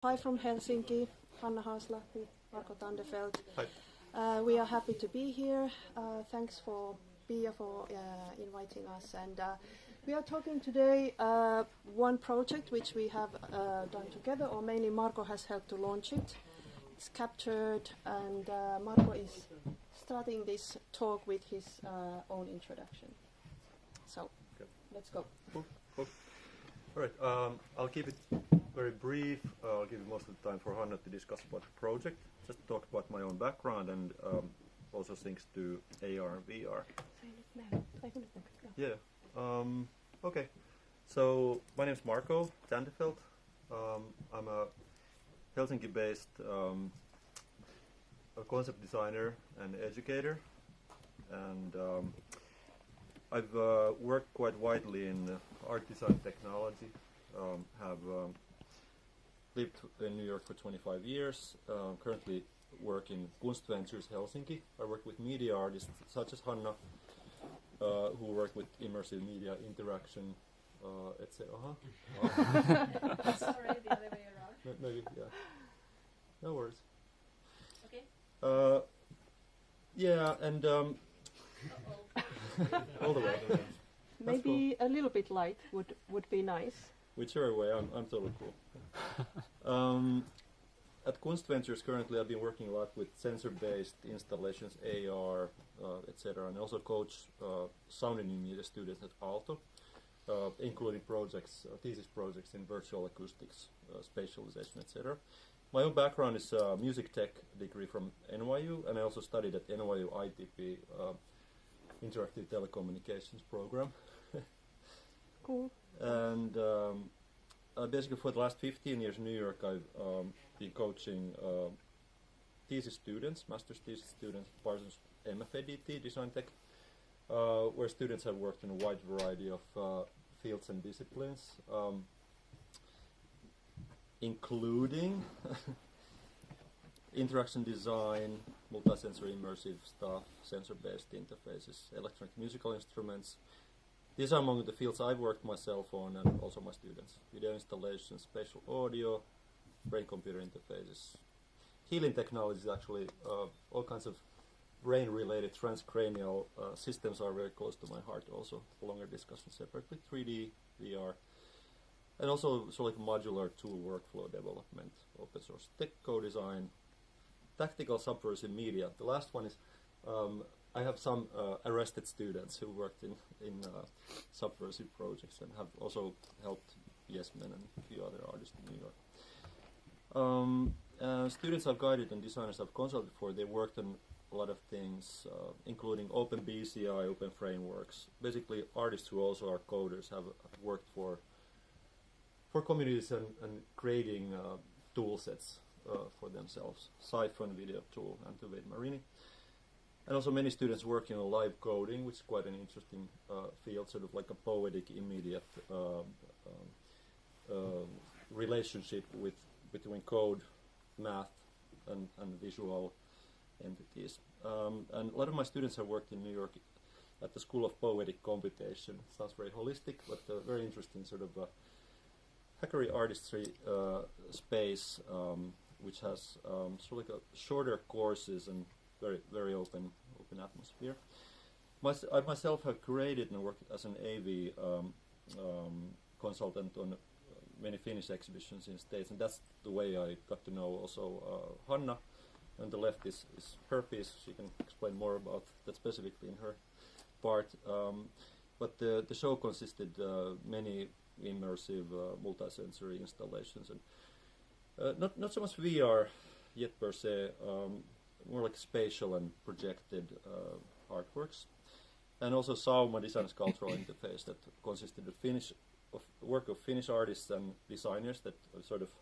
Hi from Helsinki, Hanna, Haaslahti, Marko, Tandefelt. Hi. We are happy to be here. Thanks for Pia for inviting us. And we are talking today one project which we have done together, or mainly Marko has helped to launch it. It's captured, and Marko is starting this talk with his own introduction. So, let's go. Cool. All right, I'll keep it very brief. I'll give most of the time for Hanna to discuss about the project, just talk about my own background and also things to AR and VR. Yeah. Okay. So my name is Marko Tandefelt. I'm a Helsinki-based concept designer and educator, and I've worked quite widely in art design technology. Have lived in New York for 25 years. Currently work in Kunstventures Helsinki. I work with media artists such as Hanna, who work with immersive media interaction, etc. Sorry, the other way around. Maybe, yeah. No worries. Okay. Yeah, and all the way. Maybe cool. A little bit light would be nice. Whichever way, I'm totally cool. At Kunstventures currently I've been working a lot with sensor-based installations, AR, etc., and also coach sound and new media students at Aalto, including projects, thesis projects in virtual acoustics, spatialization, etc. My own background is a music tech degree from NYU, and I also studied at NYU ITP, Interactive Telecommunications program. Cool. And basically for the last 15 years in New York, I've been coaching thesis students, master's thesis students, Parsons MFA-DT, Design Tech, where students have worked in a wide variety of fields and disciplines, including interaction design, multisensory immersive stuff, sensor-based interfaces, electronic musical instruments. These are among the fields I've worked myself on and also my students. Video installation, spatial audio, brain-computer interfaces. Healing technologies, actually, all kinds of brain-related transcranial systems are very close to my heart also. Longer discussion separately. 3D, VR. And also sort of like modular tool workflow development, open source tech co-design, tactical subversive media. The last one is I have some arrested students who worked in subversive projects and have also helped Yes Men and a few other artists in New York. Students I've guided and designers I've consulted for, they worked on a lot of things, including open BCI, open frameworks. Basically, artists who also are coders have worked for communities and creating tool sets for themselves. Siphon video tool and Tuvaid Marini. And also many students working on live coding, which is quite an interesting field, sort of like a poetic, immediate relationship between code, math, and visual entities. And a lot of my students have worked in New York at the School of Poetic Computation. Sounds very holistic, but very interesting sort of hackery artistry space, which has sort of like a shorter courses and very open atmosphere. I myself have created and worked as an AV consultant on many Finnish exhibitions in States, and that's the way I got to know also Hanna. On the left is her piece. She can explain more about that specifically in her part. But the show consisted many immersive multisensory installations, and not so much VR yet per se, more like spatial and projected artworks, and also Sauma design sculptural interface that consisted of work of Finnish artists and designers that sort of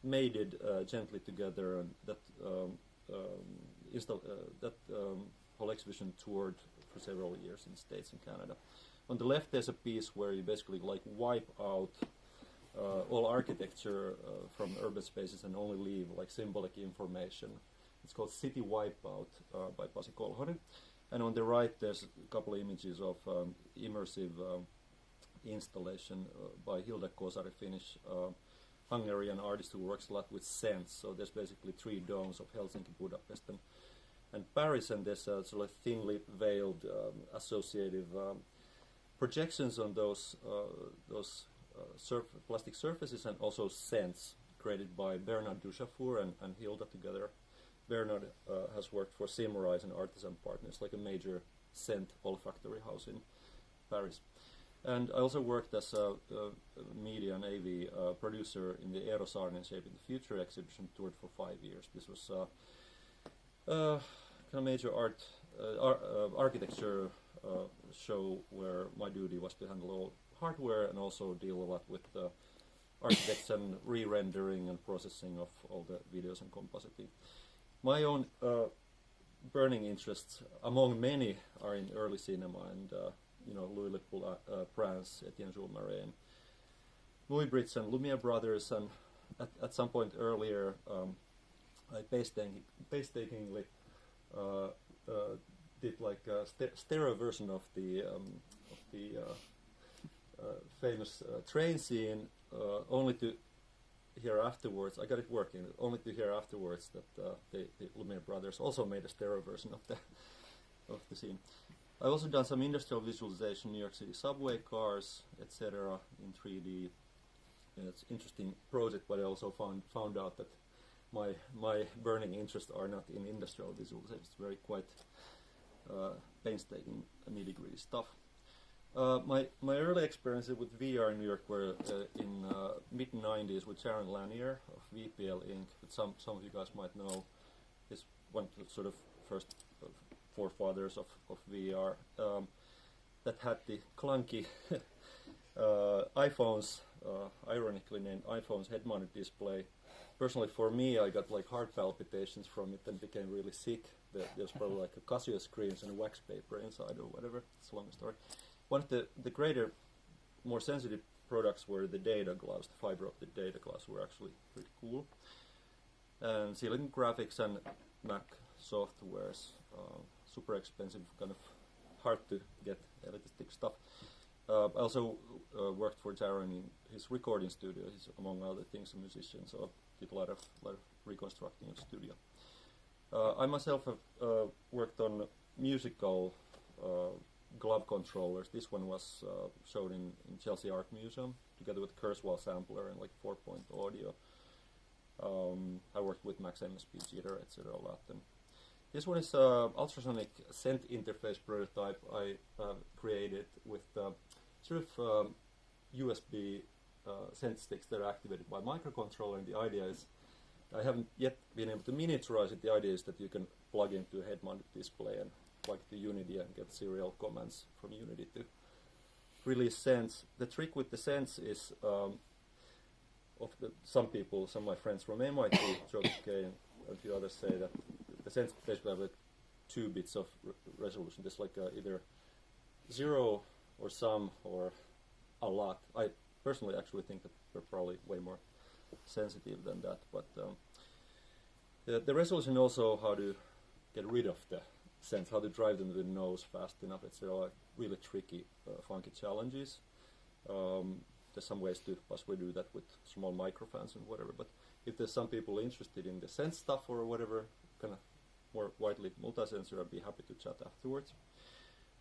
mated gently together, and that whole exhibition toured for several years in the States and Canada. On the left there's a piece where you basically like wipe out all architecture from urban spaces and only leave like symbolic information. It's called City Wipeout by Pasi Kolhonen. And on the right there's a couple of images of immersive installation by Hilda Kosari, Finnish Hungarian artist who works a lot with scents. So there's basically 3 domes of Helsinki, Budapest, and Paris, and there's sort of thinly veiled associative projections on those plastic surfaces, and also scents created by Bernard Duchafour and Hilda together. Bernard has worked for Symrise and Artisan Partners, like a major scent olfactory house in Paris. And I also worked as a media and AV producer in the Eero Saarinen Shaping the Future exhibition, toured for 5 years. This was kind of major architecture show where my duty was to handle all hardware and also deal a lot with architects and re-rendering and processing of all the videos and compositing. My own burning interests, among many, are in early cinema and Louis Le Prince, Etienne Jules Marais, and Louis Britz and Lumiere brothers, and at some point earlier, I painstakingly did like a stereo version of the famous train scene, only to hear afterwards. I got it working. Only to hear afterwards that the Lumiere brothers also made a stereo version of the scene. I've also done some industrial visualization, New York City subway cars, etc. in 3D. And it's an interesting project, but I also found out that my burning interests are not in industrial visualization. It's very quite painstaking, nitty-gritty stuff. My early experiences with VR in New York were in mid-90s with Sharon Lanier of VPL Inc., that some of you guys might know is one of the sort of first forefathers of VR, that had the clunky iPhones, ironically named iPhones, head-mounted display. Personally, for me, I got like heart palpitations from it and became really sick. There's probably like a Casio screens and wax paper inside or whatever. It's a long story. One of the greater, more sensitive products were the data gloves. The fiber optic data gloves were actually pretty cool. And Silicon Graphics and Mac softwares, super expensive, kind of hard to get elitistic stuff. I also worked for Jaron in his recording studio. He's, among other things, a musician, so I did a lot of reconstructing of the studio. I myself have worked on musical glove controllers. This one was shown in Chelsea Art Museum together with Kurzweil sampler and like 4-point audio. I worked with Max MSP jitter, etc. a lot. And this one is ultrasonic scent interface prototype I created with sort of USB scent sticks that are activated by microcontroller, and the idea is, I haven't yet been able to miniaturize it. The idea is that you can plug into a head-mounted display and plug to Unity and get serial commands from Unity to release scents. The trick with the scents is, some of my friends from MIT, Joe Kay and a few others, say that the scents basically have like 2 bits of resolution. There's like either 0 or some or a lot. I personally actually think that they're probably way more sensitive than that, but the resolution, also how to get rid of the scents, how to drive them to the nose fast enough, it's like really tricky, funky challenges. There's some ways to possibly do that with small microfans and whatever, but if there's some people interested in the scent stuff or whatever, kind of more widely multi-sensor, I'd be happy to chat afterwards.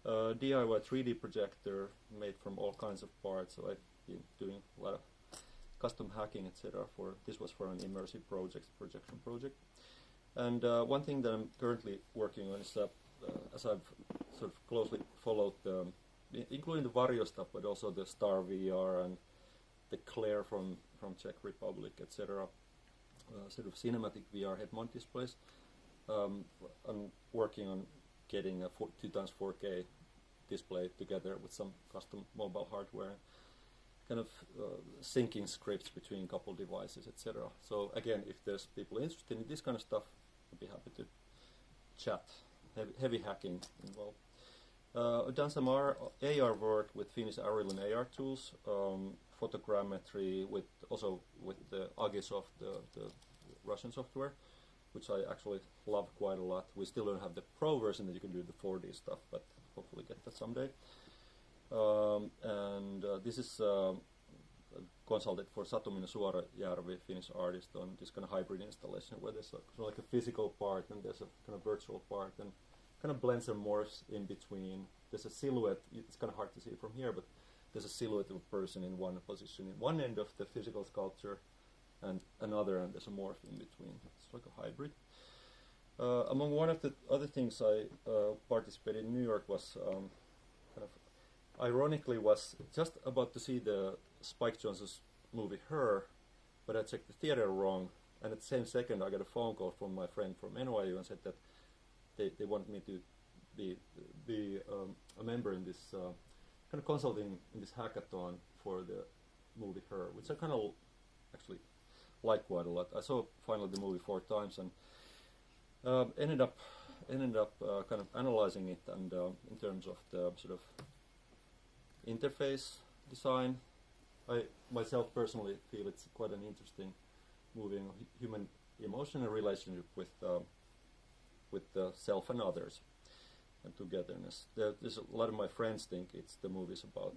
DIY 3D projector made from all kinds of parts, so I've been doing a lot of custom hacking, etc. This was for an immersive projection project. And one thing that I'm currently working on is, as I've sort of closely followed, including the Vario stuff, but also the Star VR and the Claire from Czech Republic, etc. Sort of cinematic VR head-mount displays. I'm working on getting a 2x 4K display together with some custom mobile hardware, kind of syncing scripts between a couple devices, etc. So again, if there's people interested in this kind of stuff, I'd be happy to chat. Heavy hacking involved. I've done some AR work with Finnish Arilyn AR tools, photogrammetry, also with the Agisoft, the Russian software, which I actually love quite a lot. We still don't have the pro version that you can do the 4D stuff, but hopefully get that someday. And this is consulted for Satuminen Suorajärvi, Finnish artist, on this kind of hybrid installation where there's like a physical part and there's a kind of virtual part, and kind of blends and morphs in between. There's a silhouette. It's kind of hard to see from here, but there's a silhouette of a person in one position in one end of the physical sculpture, and another end there's a morph in between. It's like a hybrid. Among one of the other things I participated in New York was kind of ironically was just about to see the Spike Jonze's movie Her, but I checked the theater wrong, and at the same second I got a phone call from my friend from NYU and said that they want me to be a member in this kind of consulting in this hackathon for the movie Her, which I kind of actually like quite a lot. I saw finally the movie 4 times and ended up kind of analyzing it, and in terms of the sort of interface design, I myself personally feel it's quite an interesting movie on human emotion and relationship with the self and others and togetherness. There's a lot of my friends think the movie's about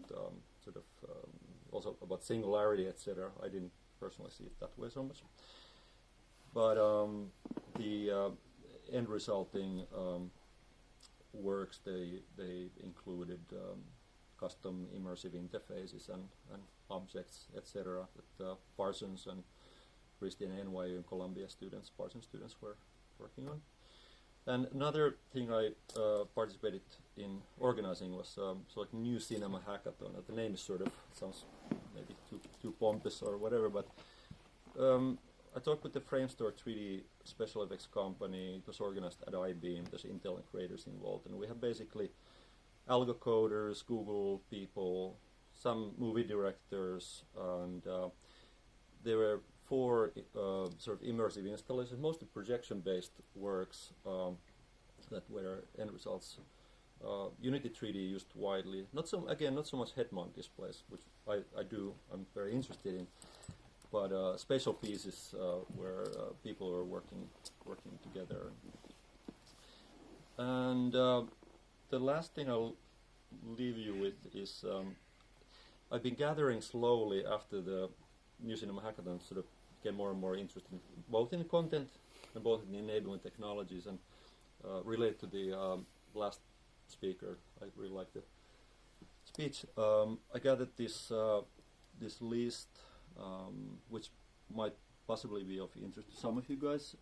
also about singularity, etc. I didn't personally see it that way so much, but the end resulting works, they included custom immersive interfaces and objects, etc. that Parsons and Christy and NYU and Columbia students, Parsons students, were working on. And another thing I participated in organizing was like New Cinema Hackathon. The name is sounds maybe too pompous or whatever, but I talked with the Framestore 3D special effects company. It was organized at IBM. There's Intel and creators involved, and we have basically algo coders, Google people, some movie directors, and there were 4 sort of immersive installations, mostly projection-based works that were end results. Unity 3D used widely. Not so much head-mount displays, which I'm very interested in, but spatial pieces where people are working together. And the last thing I'll leave you with is I've been gathering slowly after the New Cinema Hackathon sort of get more and more interested both in content and both in enabling technologies, and related to the last speaker. I really like the speech. I gathered this list, which might possibly be of interest to some of you guys.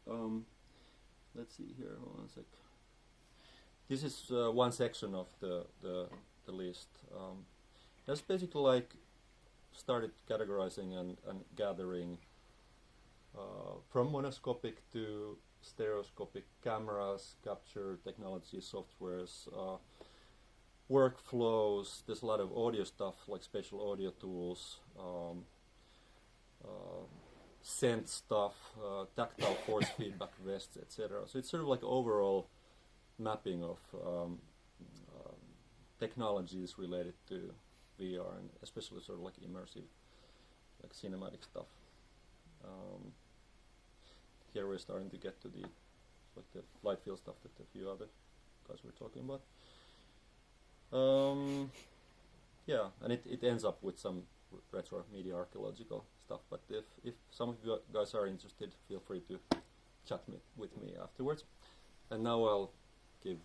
Let's see here, hold on a sec. This is one section of the list. That's basically like started categorizing and gathering from monoscopic to stereoscopic cameras, capture technologies, softwares, workflows. There's a lot of audio stuff like spatial audio tools, scent stuff, tactile force feedback vests, etc. So it's sort of like overall mapping of technologies related to VR, and especially sort of like immersive, like cinematic stuff. Here we're starting to get to the light field stuff that a few other guys were talking about. Yeah, and it ends up with some retro media archaeological stuff. But if some of you guys are interested, feel free to chat with me afterwards. And now I'll give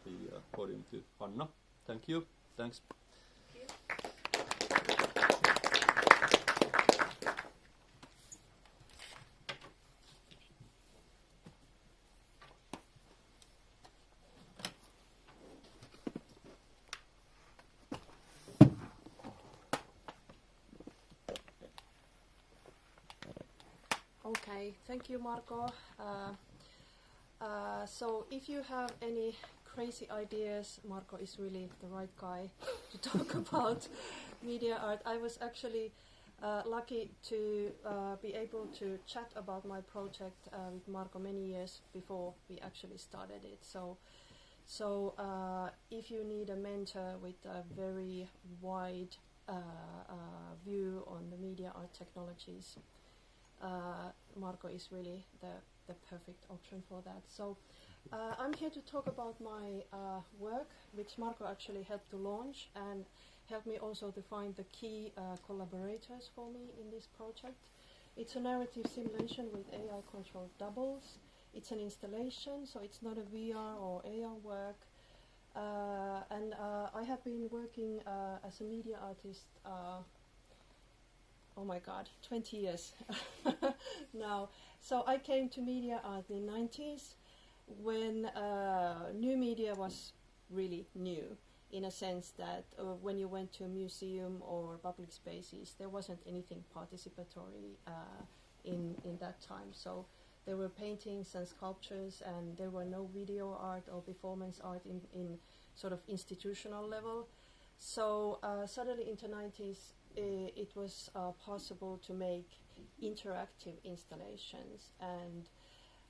the podium to Hanna. Thank you. Thanks. Okay, thank you, Marko. So if you have any crazy ideas, Marko is really the right guy to talk about media art. I was actually lucky to be able to chat about my project with Marko many years before we actually started it. So if you need a mentor with a very wide view on the media art technologies, Marko is really the perfect option for that. So I'm here to talk about my work, which Marko actually helped to launch and helped me also to find the key collaborators for me in this project. It's a narrative simulation with AI-controlled doubles. It's an installation, so it's not a VR or AR work. And I have been working as a media artist, 20 years now. So I came to media art in the 90s when new media was really new, in a sense that when you went to a museum or public spaces, there wasn't anything participatory in that time. So there were paintings and sculptures, and there were no video art or performance art in sort of institutional level. So suddenly in the 90s, it was possible to make interactive installations, and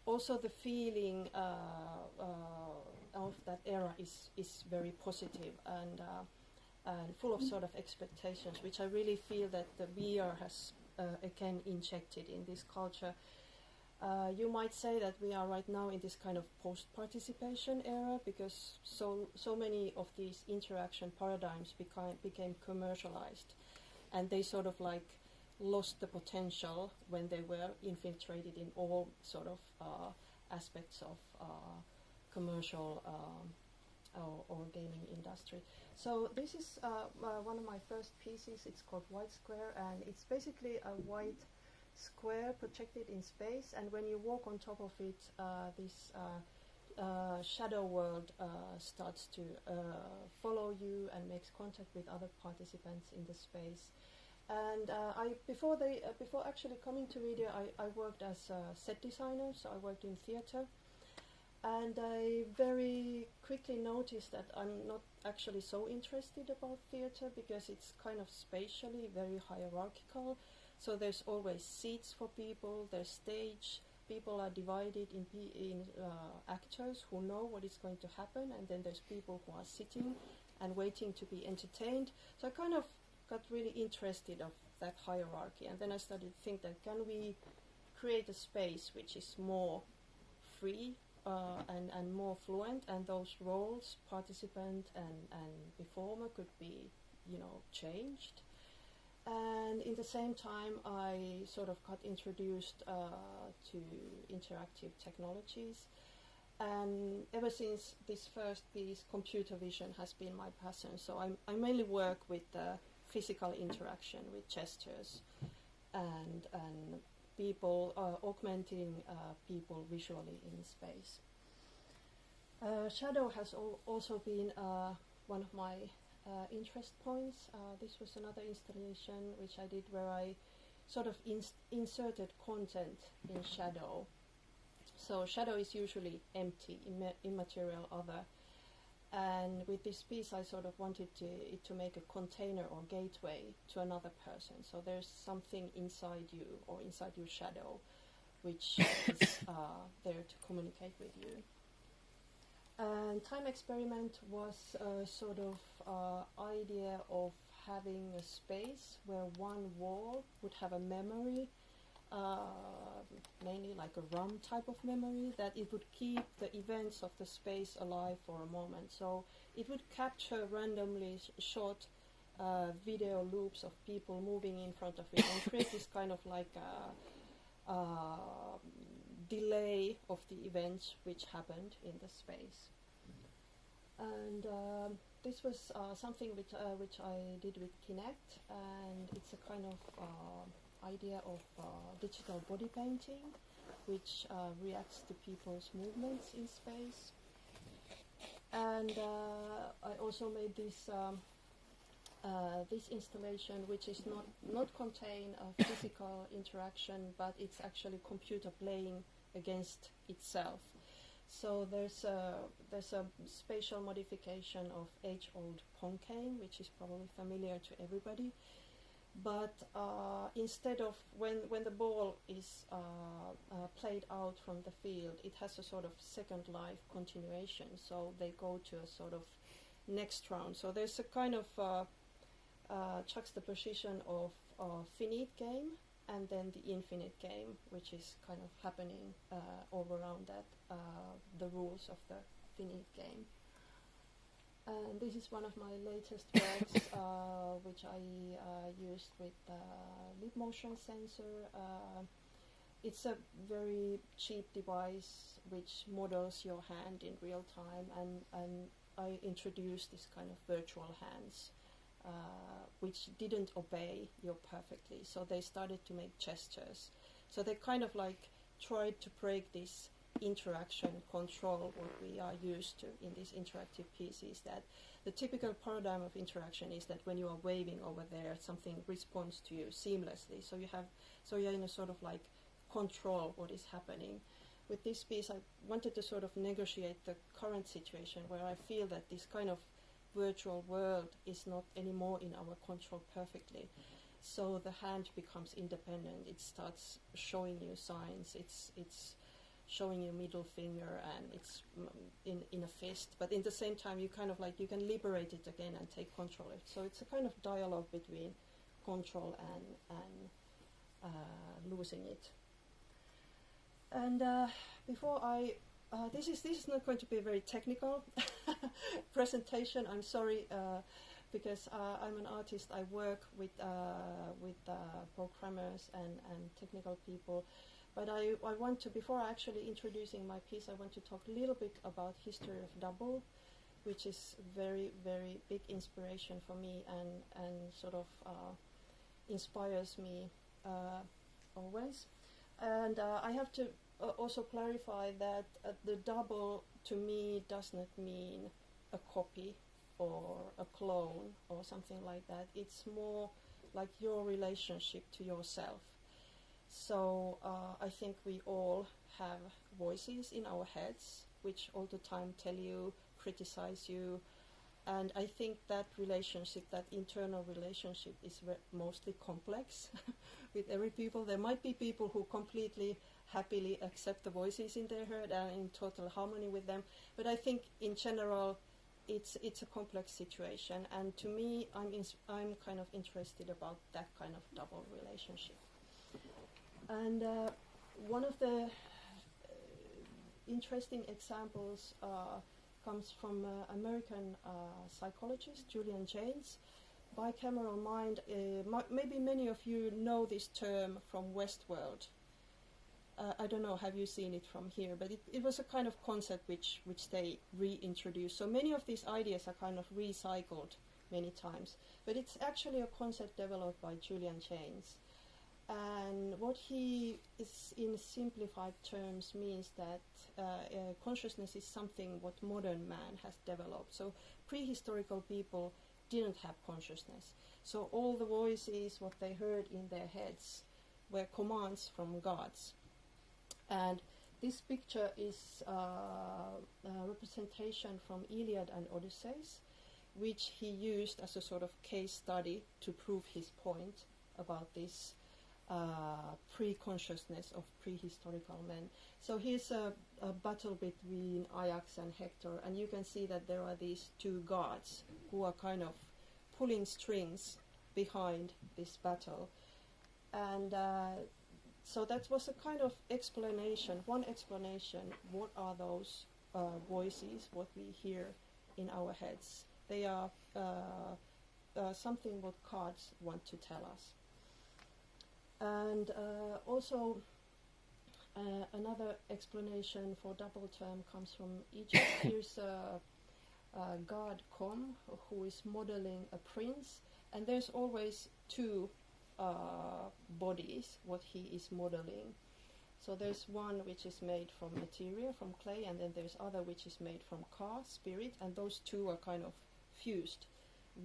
also the feeling of that era is very positive and full of sort of expectations, which I really feel that the VR has again injected in this culture. You might say that we are right now in this kind of post-participation era, because so many of these interaction paradigms became commercialized, and they sort of like lost the potential when they were infiltrated in all sort of aspects of commercial or gaming industry. So this is one of my first pieces. It's called White Square, and it's basically a white square projected in space, and when you walk on top of it, this shadow world starts to follow you and makes contact with other participants in the space. And before actually coming to media, I worked as a set designer, so I worked in theater. And I very quickly noticed that I'm not actually so interested about theater, because it's kind of spatially very hierarchical. So there's always seats for people, there's stage, people are divided in actors who know what is going to happen, and then there's people who are sitting and waiting to be entertained. So I kind of got really interested of that hierarchy, and then I started to think that can we create a space which is more free and more fluent, and those roles, participant and performer, could be, changed. And in the same time, I sort of got introduced to interactive technologies. And ever since this first piece, computer vision has been my passion. So I mainly work with physical interaction, with gestures and people, augmenting people visually in space. Shadow has also been one of my interest points. This was another installation which I did where I sort of inserted content in shadow. So shadow is usually empty, immaterial other. And with this piece I sort of wanted it to make a container or gateway to another person. So there's something inside you or inside your shadow which is there to communicate with you. And Time Experiment was a sort of idea of having a space where one wall would have a memory, mainly like a ROM type of memory, that it would keep the events of the space alive for a moment. So it would capture randomly short video loops of people moving in front of it and create this kind of like delay of the events which happened in the space. And this was something which I did with Kinect, and it's a kind of idea of digital body painting, which reacts to people's movements in space. And I also made this this installation, which is not contain a physical interaction, but it's actually computer playing against itself. So there's a spatial modification of age-old Pong game, which is probably familiar to everybody. But instead of when the ball is played out from the field, it has a sort of second life continuation. So they go to a sort of next round. So there's a kind of juxtaposition of finite game and then the infinite game, which is kind of happening all around that, the rules of the finite game. And this is one of my latest works, which I used with lip motion sensor. It's a very cheap device which models your hand in real time, and I introduced this kind of virtual hands, which didn't obey you perfectly. So they started to make gestures. So they kind of like tried to break this interaction control what we are used to in these interactive pieces, that the typical paradigm of interaction is that when you are waving over there, something responds to you seamlessly. So you're in a sort of like control what is happening. With this piece, I wanted to sort of negotiate the current situation where I feel that this kind of virtual world is not anymore in our control perfectly. So the hand becomes independent. It starts showing you signs. It's showing you middle finger, and it's in a fist. But in the same time, you kind of like you can liberate it again and take control of it. So it's a kind of dialogue between control and losing it. And before I, this is not going to be a very technical presentation. I'm sorry, because I'm an artist. I work with programmers and technical people. But I want to, before actually introducing my piece, I want to talk a little bit about history of double, which is very, very big inspiration for me and sort of inspires me always. And I have to also clarify that the double to me does not mean a copy or a clone or something like that. It's more like your relationship to yourself. So I think we all have voices in our heads which all the time tell you, criticize you, and I think that relationship, that internal relationship, is mostly complex with every people. There might be people who completely happily accept the voices in their head and in total harmony with them, but I think in general it's a complex situation, and to me I'm kind of interested about that kind of double relationship. And one of the interesting examples comes from American psychologist Julian Jaynes. Bicameral mind, maybe many of you know this term from Westworld. I don't know, have you seen it from here? But it was a kind of concept which they reintroduced. So many of these ideas are kind of recycled many times. But it's actually a concept developed by Julian Jaynes. And what he is, in simplified terms, means that consciousness is something what modern man has developed. So prehistorical people didn't have consciousness. So all the voices, what they heard in their heads, were commands from gods. And this picture is a representation from Iliad and Odysseus, which he used as a sort of case study to prove his point about this pre-consciousness of prehistorical men. So here's a battle between Ajax and Hector, and you can see that there are these two gods who are kind of pulling strings behind this battle. And so that was a kind of explanation, one explanation, what are those voices, what we hear in our heads. They are something what cards want to tell us. And also another explanation for double term comes from Egypt. Here's a god Kom, who is modeling a prince, and there's always two bodies what he is modeling. So there's one which is made from material, from clay, and then there's other which is made from Ka, spirit, and those two are kind of fused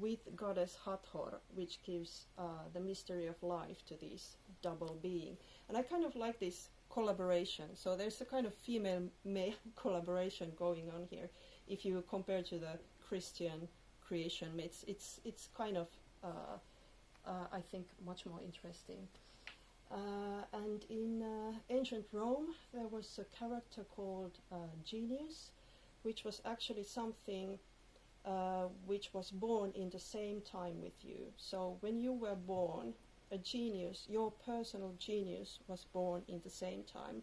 with goddess Hathor, which gives the mystery of life to this double being. And I kind of like this collaboration. So there's a kind of female-male collaboration going on here. If you compare to the Christian creation myths, it's kind of I think much more interesting. And in ancient Rome, there was a character called Genius, which was actually something which was born in the same time with you. So when you were born, a genius, your personal genius was born in the same time.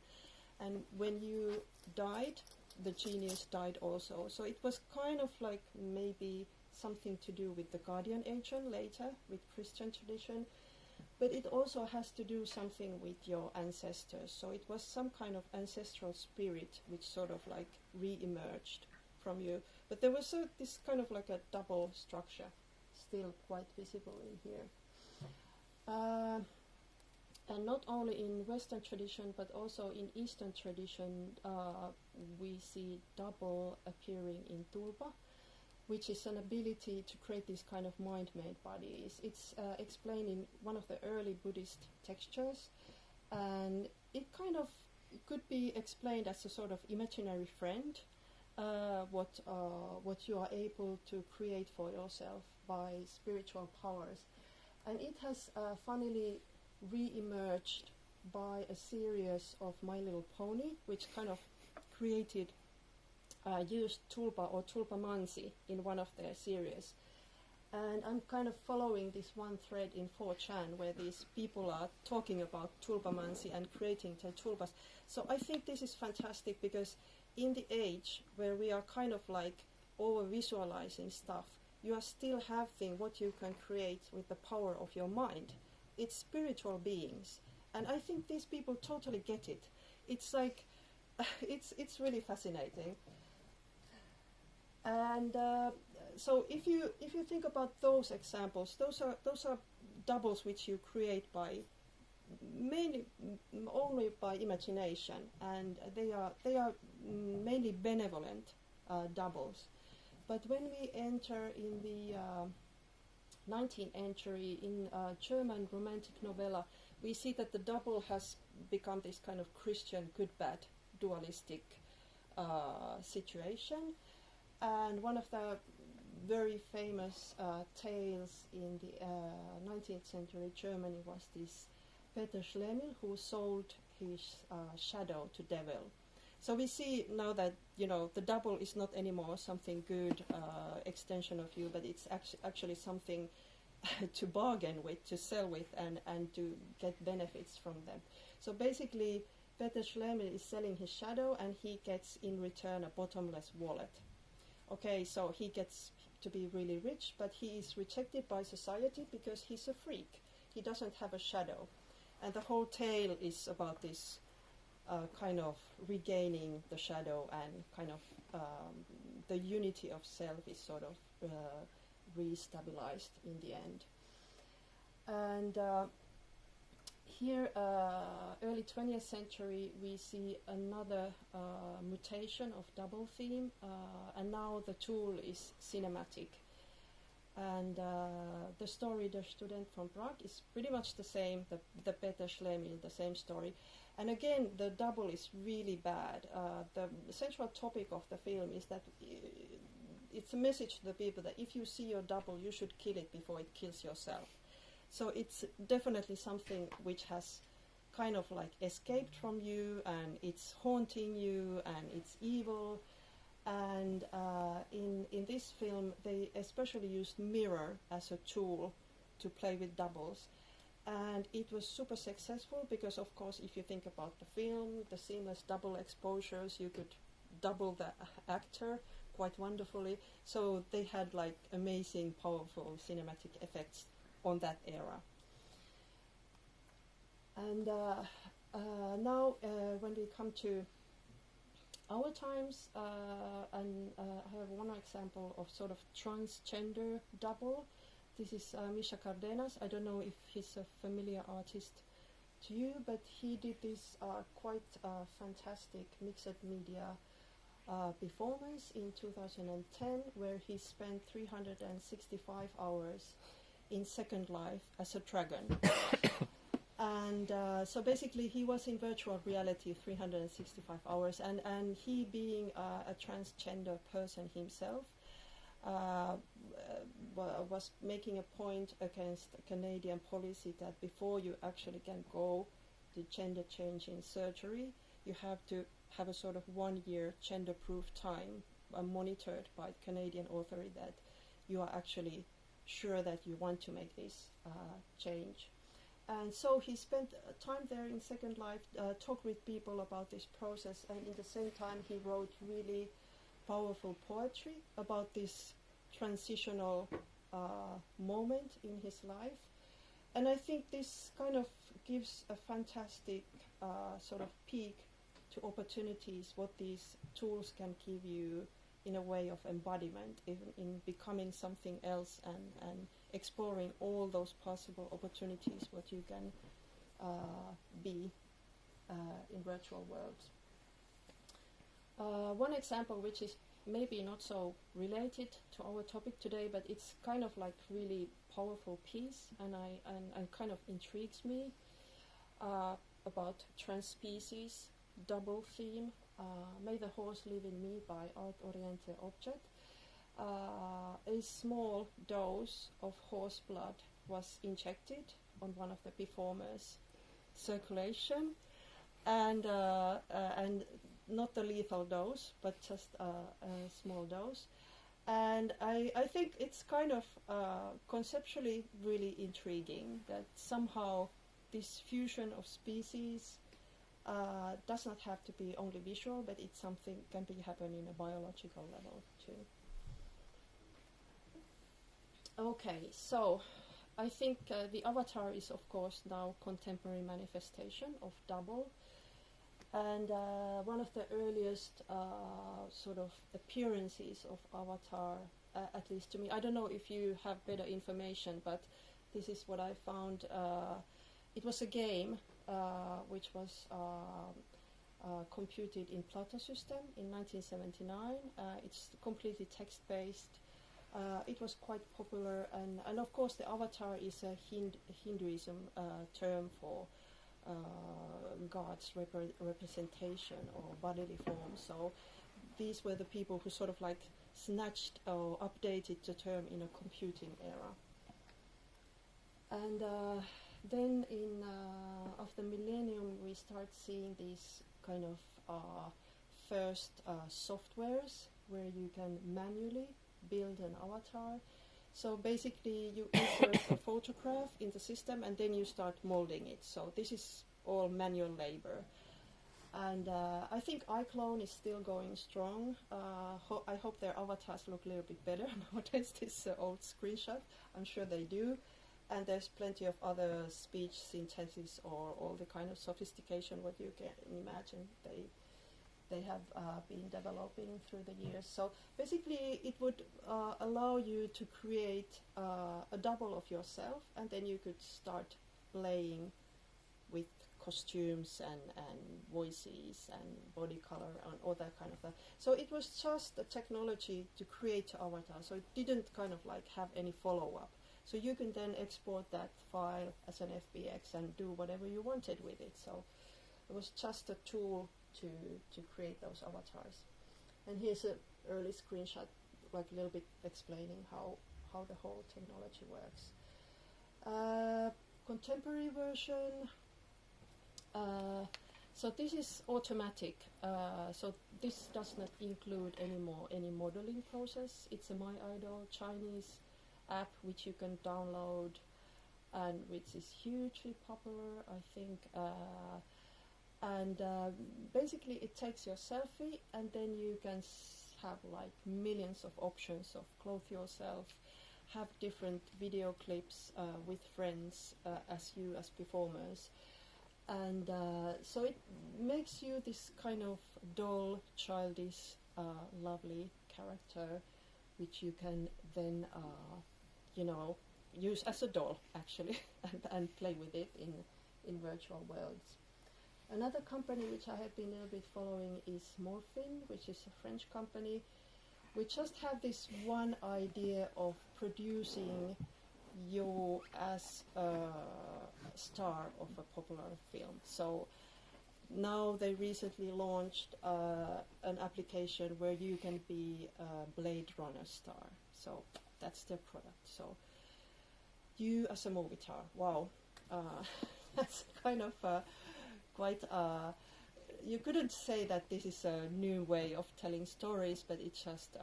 And when you died, the genius died also. So it was kind of like maybe something to do with the guardian angel later, with Christian tradition. But it also has to do something with your ancestors. So it was some kind of ancestral spirit which sort of like re-emerged from you. But there was this kind of like a double structure still quite visible in here. And not only in Western tradition, but also in Eastern tradition, we see double appearing in tulpa, which is an ability to create these kind of mind-made bodies. It's explained in one of the early Buddhist textures, and it kind of could be explained as a sort of imaginary friend, what you are able to create for yourself by spiritual powers. And it has funnily re-emerged by a series of My Little Pony, which kind of created used tulpa or tulpamansi in one of their series. And I'm kind of following this one thread in 4chan where these people are talking about tulpamansi and creating their tulpas. So I think this is fantastic because in the age where we are kind of like over-visualizing stuff, you are still having what you can create with the power of your mind. It's spiritual beings. And I think these people totally get it. It's like, it's really fascinating. And so if you think about those examples, those are doubles which you create by mainly only by imagination, and they are mainly benevolent doubles. But when we enter in the 19th century in German romantic novella, we see that the double has become this kind of Christian good-bad dualistic situation. And one of the very famous tales in the 19th century Germany was this Peter Schlemihl, who sold his shadow to devil. So we see now that, you know, the double is not anymore something good extension of you, but it's actually something to bargain with, to sell with, and to get benefits from them. So basically, Peter Schlemihl is selling his shadow, and he gets in return a bottomless wallet. Okay, so he gets to be really rich, but he is rejected by society because he's a freak. He doesn't have a shadow. And the whole tale is about this kind of regaining the shadow, and kind of the unity of self is sort of re-stabilized in the end. And here, early 20th century, we see another mutation of double theme, and now the tool is cinematic. And the story, The Student from Prague, is pretty much the same, the Peter Schlemihl, the same story. And again, the double is really bad. The central topic of the film is that it's a message to the people that if you see your double, you should kill it before it kills yourself. So it's definitely something which has kind of like escaped from you, and it's haunting you, and it's evil. And in this film, they especially used mirror as a tool to play with doubles. And it was super successful because, of course, if you think about the film, the seamless double exposures, you could double the actor quite wonderfully. So they had like amazing, powerful cinematic effects on that era. And now when we come to our times, and I have one example of sort of transgender double. This is Misha Cardenas. I don't know if he's a familiar artist to you, but he did this quite fantastic mixed media performance in 2010, where he spent 365 hours in Second Life as a dragon. And so basically he was in virtual reality 365 hours, and he being a transgender person himself, was making a point against Canadian policy that before you actually can go to gender changing surgery, you have to have a sort of 1 year gender-proof time monitored by the Canadian authority that you are actually sure that you want to make this change. And so he spent time there in Second Life, talked with people about this process, and in the same time he wrote really powerful poetry about this transitional moment in his life. And I think this kind of gives a fantastic sort of peek to opportunities, what these tools can give you in a way of embodiment, even in becoming something else, and exploring all those possible opportunities what you can be in virtual worlds. One example which is maybe not so related to our topic today, but it's kind of like really powerful piece, and kind of intrigues me about transspecies double theme. May the Horse Live in Me by Art Oriente Object. A small dose of horse blood was injected on one of the performers' circulation, and not the lethal dose, but just a small dose. And I think it's kind of conceptually really intriguing that somehow this fusion of species does not have to be only visual, but it's something can be happen in a biological level too. Okay, so I think the avatar is of course now contemporary manifestation of double, and one of the earliest sort of appearances of avatar, at least to me, I don't know if you have better information, but this is what I found. It was a game which was computed in Plato system in 1979. It's completely text-based. It was quite popular, and of course the avatar is a Hinduism term for God's representation or bodily form. So these were the people who sort of like snatched or updated the term in a computing era. And then in of the millennium we start seeing these kind of first softwares where you can manually build an avatar. So basically you insert a photograph in the system and then you start molding it. So this is all manual labor. And I think iClone is still going strong. I hope their avatars look a little bit better nowadays, this old screenshot. I'm sure they do. And there's plenty of other speech synthesis or all the kind of sophistication what you can imagine they have been developing through the years. So basically it would allow you to create a double of yourself, and then you could start playing with costumes and voices and body color and all that kind of stuff. So it was just a technology to create avatar, so it didn't kind of like have any follow-up. So you can then export that file as an FBX and do whatever you wanted with it. So it was just a tool to create those avatars. And here's an early screenshot, like a little bit explaining how the whole technology works. Contemporary version. So this is automatic. So this does not include any modeling process. It's a My Idol Chinese app which you can download and which is hugely popular, I think. And basically it takes your selfie, and then you can have like millions of options of clothe yourself, have different video clips with friends as performers. And so it makes you this kind of doll, childish, lovely character, which you can then, use as a doll, actually, and play with it in virtual worlds. Another company which I have been a little bit following is Morphine, which is a French company. We just have this one idea of producing you as a star of a popular film. So now they recently launched an application where you can be a Blade Runner star. So that's their product. So you as a movie star, wow, that's kind of quite. You couldn't say that this is a new way of telling stories, but it's just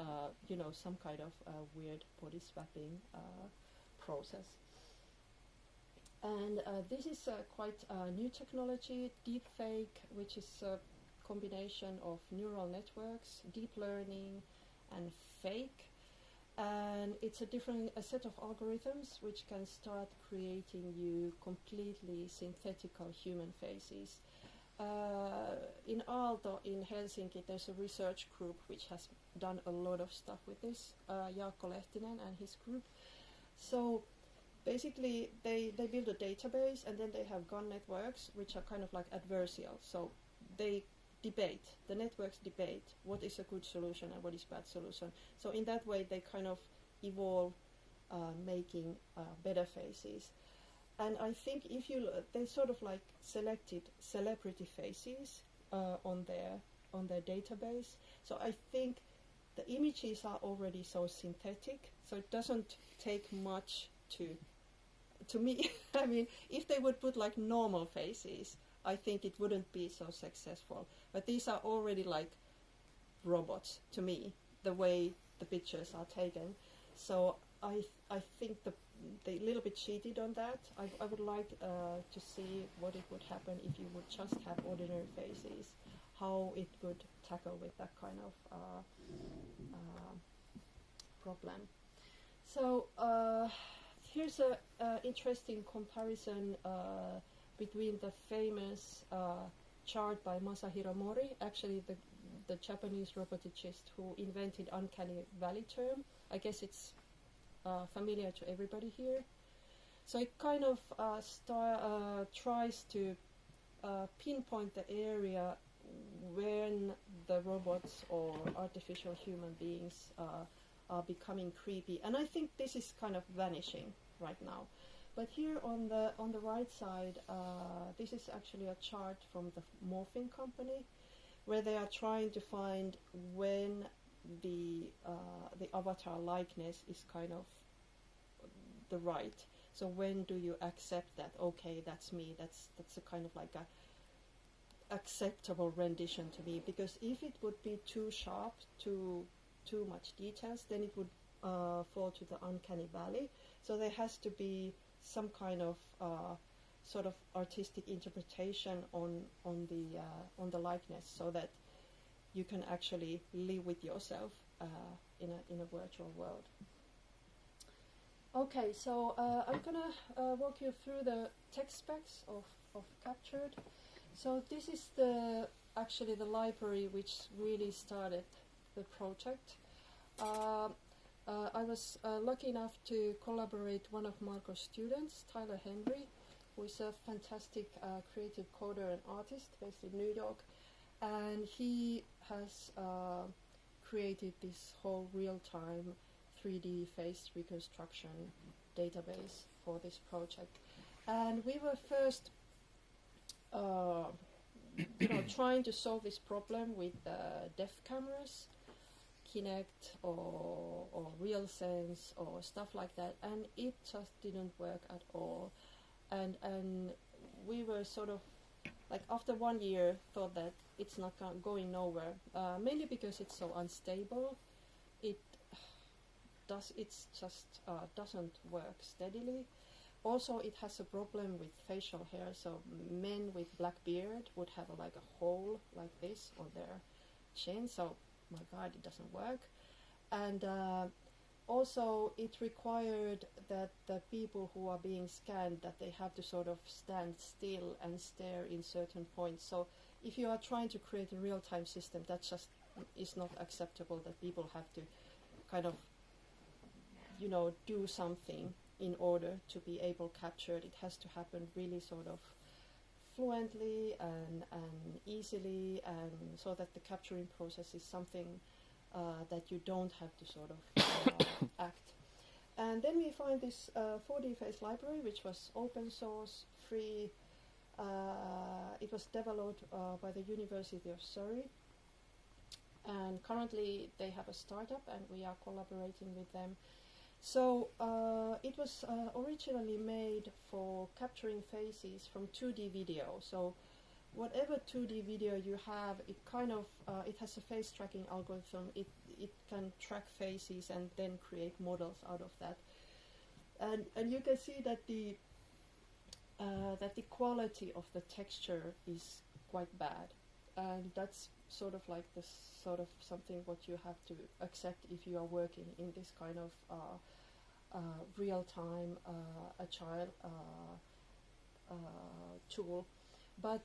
some kind of weird body swapping process. And this is quite a new technology, deepfake, which is a combination of neural networks, deep learning, and fake. And it's a set of algorithms which can start creating you completely synthetical human faces. In Aalto, in Helsinki, there's a research group which has done a lot of stuff with this, Jaakko Lehtinen and his group. So basically, they build a database, and then they have GAN networks, which are kind of like adversarial. So they the networks debate what is a good solution and what is bad solution. So in that way, they kind of evolve making better faces. And I think they sort of like selected celebrity faces on their database. So I think the images are already so synthetic, so it doesn't take much to me. I mean, if they would put like normal faces, I think it wouldn't be so successful. But these are already like robots to me, the way the pictures are taken. So I think they a little bit cheated on that. I would like to see what it would happen if you would just have ordinary faces, how it would tackle with that kind of problem. So here's an interesting comparison between the famous chart by Masahiro Mori, actually the Japanese roboticist who invented uncanny valley term. I guess it's familiar to everybody here. So it kind of tries to pinpoint the area when the robots or artificial human beings are becoming creepy. And I think this is kind of vanishing right now. But here on the right side, this is actually a chart from the Morphing company, where they are trying to find when the avatar likeness is kind of the right. So when do you accept that? Okay, that's me. That's a kind of like a acceptable rendition to me. Because if it would be too sharp, too much details, then it would fall to the uncanny valley. So there has to be some kind of sort of artistic interpretation on the likeness, so that you can actually live with yourself in a virtual world. Okay, so I'm gonna walk you through the tech specs of Captured. So this is actually the library which really started the project. I was lucky enough to collaborate one of Marko's students, Tyler Henry, who is a fantastic creative coder and artist based in New York, and he has created this whole real-time 3D face reconstruction database for this project. And we were first trying to solve this problem with depth cameras, Kinect or RealSense or stuff like that, and it just didn't work at all. And we were sort of like, after 1 year, thought that it's not going nowhere, mainly because it's so unstable. It just doesn't work steadily. Also, it has a problem with facial hair, so men with black beard would have like a hole like this on their chin, so my God, it doesn't work. And also it required that the people who are being scanned, that they have to sort of stand still and stare in certain points. So if you are trying to create a real-time system, that just is not acceptable, that people have to kind of do something in order to be able to capture it. It has to happen really sort of fluently and easily, and so that the capturing process is something that you don't have to sort of act. And then we find this 4D face library, which was open source, free. It was developed by the University of Surrey, and currently they have a startup, and we are collaborating with them. So it was originally made for capturing faces from 2D video. So whatever 2D video you have, it kind of it has a face tracking algorithm. It can track faces and then create models out of that. And you can see that that the quality of the texture is quite bad, and that's sort of like this sort of something what you have to accept if you are working in this kind of real-time agile tool. But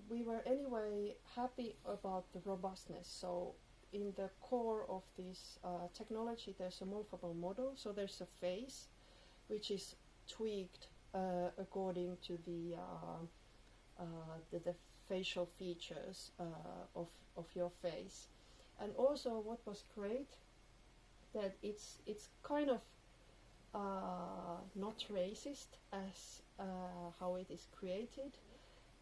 we were anyway happy about the robustness. So in the core of this technology, there's a morphable model. So there's a face which is tweaked according to the facial features of your face. And also what was great, that it's kind of not racist as how it is created,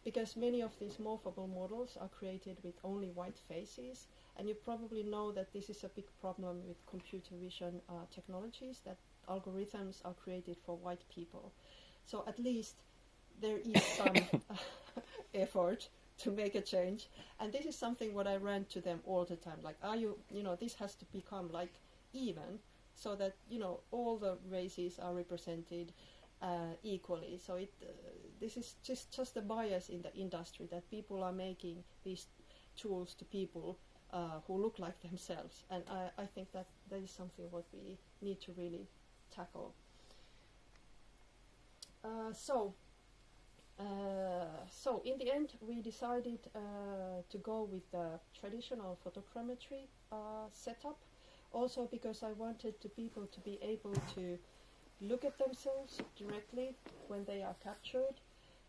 because many of these morphable models are created with only white faces, and you probably know that this is a big problem with computer vision technologies, that algorithms are created for white people. So at least there is some effort to make a change, and this is something what I rant to them all the time, like, this has to become like even, so that all the races are represented equally. So this is just a bias in the industry, that people are making these tools to people who look like themselves, and I think that is something what we need to really tackle. So in the end we decided to go with the traditional photogrammetry setup, also because I wanted the people to be able to look at themselves directly when they are captured.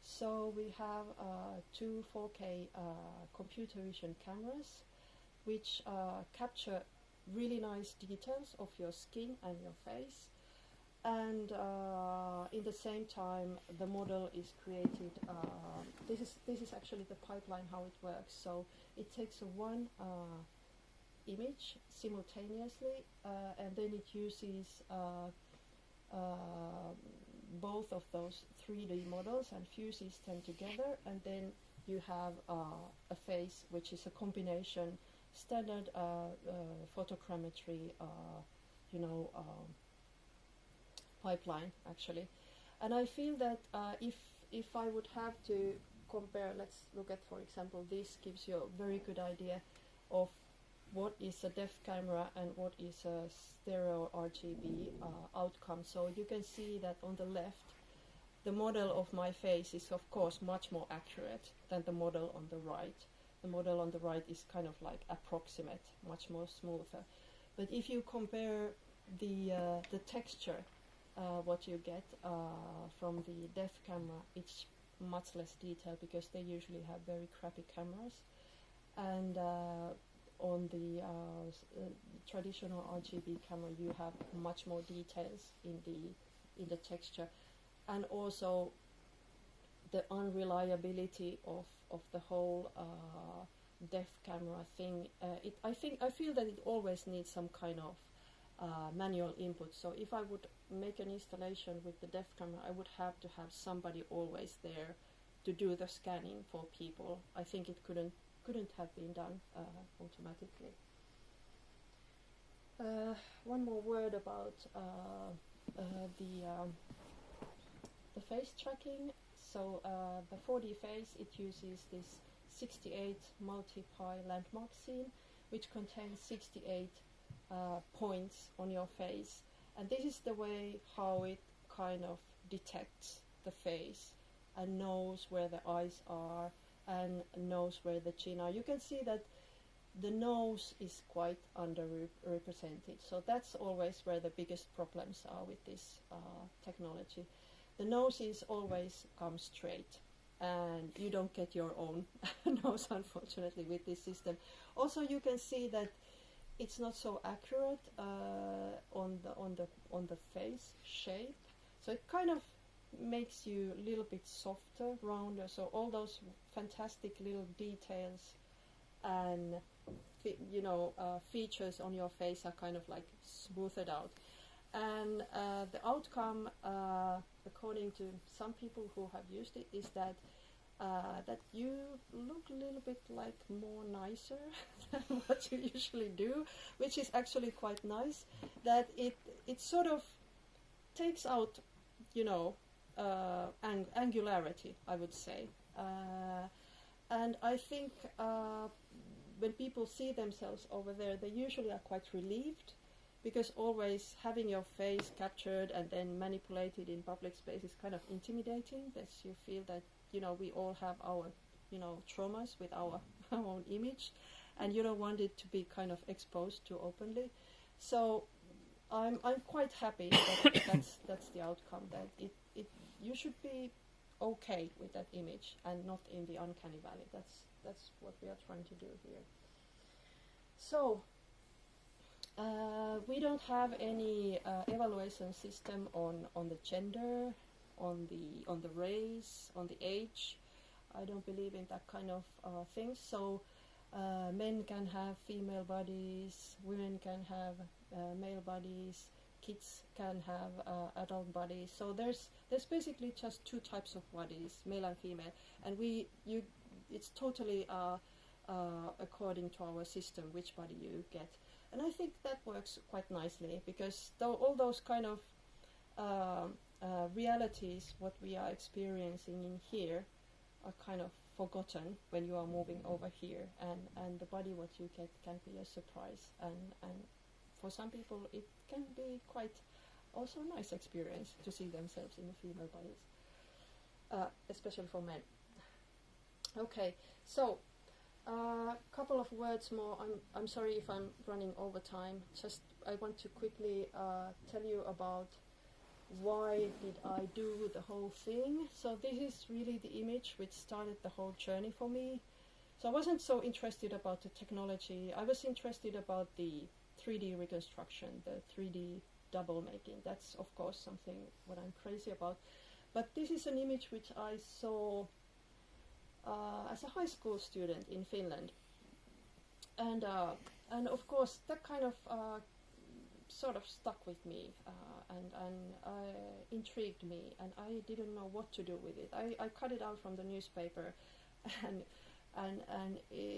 So we have two 4K computer vision cameras which capture really nice details of your skin and your face, and in the same time the model is created. This is actually the pipeline how it works. So it takes one image simultaneously, and then it uses both of those 3D models and fuses them together, and then you have a face which is a combination standard photogrammetry pipeline actually. And I feel that if I would have to compare, let's look at, for example, this gives you a very good idea of what is a depth camera and what is a stereo RGB outcome. So you can see that on the left, the model of my face is of course much more accurate than the model on the right. The model on the right is kind of like approximate, much more smoother. But if you compare the texture, what you get from the depth camera, it's much less detailed because they usually have very crappy cameras, and on the traditional RGB camera you have much more details in the texture, and also the unreliability of the whole depth camera thing. I feel that it always needs some kind of manual input. So if I would make an installation with the depth camera, I would have to have somebody always there to do the scanning for people. I think it couldn't have been done automatically. One more word about the face tracking. So the 4D face, it uses this 68 multi-pie landmark scene, which contains 68 points on your face, and this is the way how it kind of detects the face and knows where the eyes are and knows where the chin are. You can see that the nose is quite underrepresented, so that's always where the biggest problems are with this technology. The nose is always come straight, and you don't get your own nose, unfortunately, with this system. Also, you can see that it's not so accurate on the face shape, so it kind of makes you a little bit softer, rounder. So all those fantastic little details and features on your face are kind of like smoothed out. And the outcome, according to some people who have used it, is that that you look a little bit like more nicer than what you usually do, which is actually quite nice. That it sort of takes out, angularity, I would say. And I think when people see themselves over there, they usually are quite relieved, because always having your face captured and then manipulated in public space is kind of intimidating. That you feel that, you know, we all have our, you know, traumas with our own image, and you don't want it to be kind of exposed too openly. So I'm quite happy that that's the outcome, that you should be okay with that image and not in the uncanny valley. That's what we are trying to do here. So we don't have any evaluation system on the gender, on the race, on the age. I don't believe in that kind of things. So men can have female bodies, women can have male bodies, kids can have adult bodies. So there's basically just two types of bodies, male and female, and it's totally according to our system which body you get. And I think that works quite nicely, because all those kind of realities what we are experiencing in here are kind of forgotten when you are moving over here, and the body what you get can be a surprise, and for some people it can be quite also a nice experience to see themselves in the female bodies, especially for men. Okay, so couple of words more. I'm sorry if I'm running over time. Just I want to quickly tell you about why did I do the whole thing. So this is really the image which started the whole journey for me. So I wasn't so interested about the technology. I was interested about the 3D reconstruction, the 3D double making. That's of course something what I'm crazy about. But this is an image which I saw as a high school student in Finland, and of course that kind of sort of stuck with me, and intrigued me, and I didn't know what to do with it. I cut it out from the newspaper, and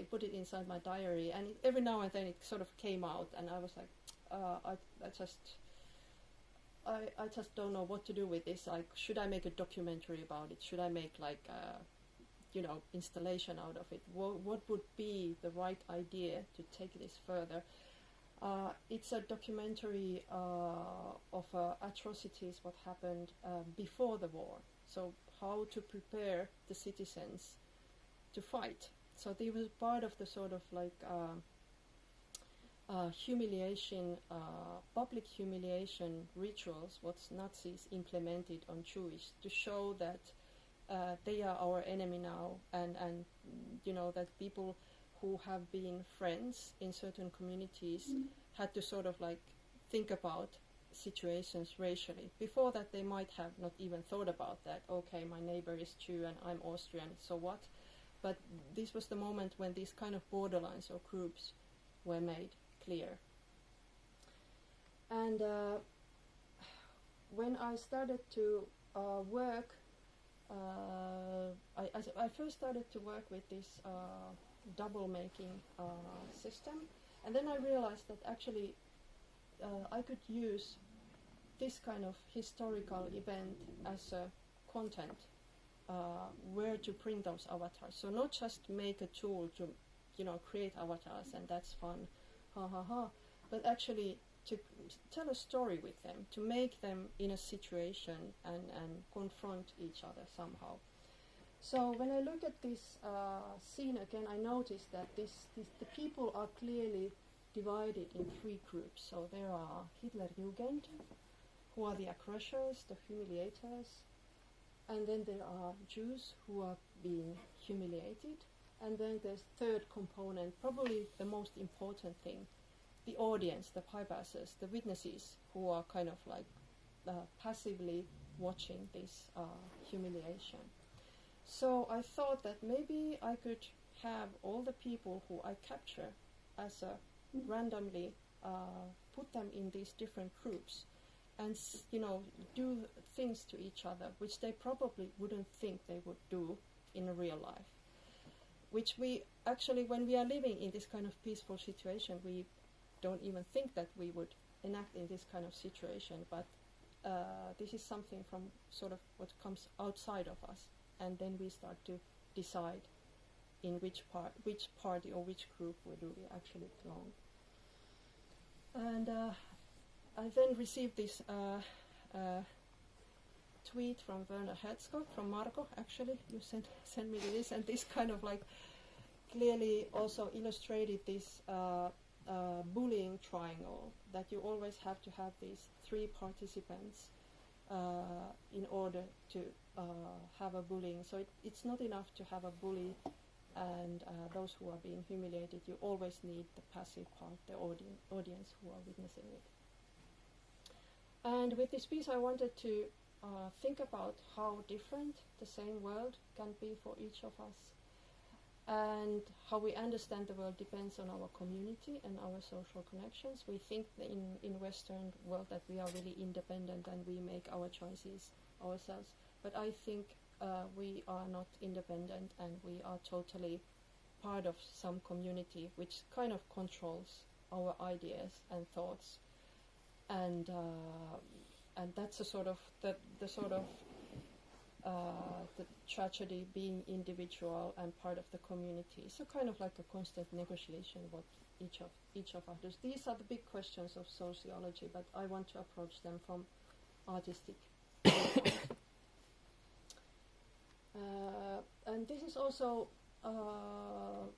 put it inside my diary, and every now and then it sort of came out, and I was like, I just don't know what to do with this. Like, should I make a documentary about it? Should I make like installation out of it? What would be the right idea to take this further? It's a documentary of atrocities what happened before the war. So how to prepare the citizens to fight. So they was part of the sort of like humiliation, public humiliation rituals what Nazis implemented on Jewish, to show that they are our enemy now, and that people who have been friends in certain communities had to sort of like think about situations racially. Before that they might have not even thought about that. Okay, my neighbor is Jew and I'm Austrian, so what? But this was the moment when these kind of borderlines or groups were made clear. And when I started to work, I first started to work with this double making system, and then I realized that actually I could use this kind of historical event as a content where to bring those avatars. So not just make a tool to create avatars and that's fun, but actually to tell a story with them, to make them in a situation and confront each other somehow. So when I look at this scene again, I notice that the people are clearly divided in three groups. So there are Hitlerjugend, who are the aggressors, the humiliators, and then there are Jews who are being humiliated, and then there's third component, probably the most important thing, the audience, the bypassers, the witnesses, who are kind of like passively watching this humiliation. So I thought that maybe I could have all the people who I capture as a randomly put them in these different groups and do things to each other which they probably wouldn't think they would do in a real life, which we actually, when we are living in this kind of peaceful situation, we don't even think that we would enact in this kind of situation. But this is something from sort of what comes outside of us, and then we start to decide in which party or which group do we actually belong. And I then received this tweet from Werner Herzog, from Marko, actually. You sent me this, and this kind of like clearly also illustrated this bullying triangle, that you always have to have these three participants in order to have a bullying. So it's not enough to have a bully and those who are being humiliated. You always need the passive part, the audience who are witnessing it. And with this piece I wanted to think about how different the same world can be for each of us, and how we understand the world depends on our community and our social connections. We think in Western world that we are really independent and we make our choices ourselves, but I think we are not independent, and we are totally part of some community which kind of controls our ideas and thoughts, and that's a sort of the tragedy, being individual and part of the community. So kind of like a constant negotiation what each of us does. These are the big questions of sociology, but I want to approach them from artistic. And this is also a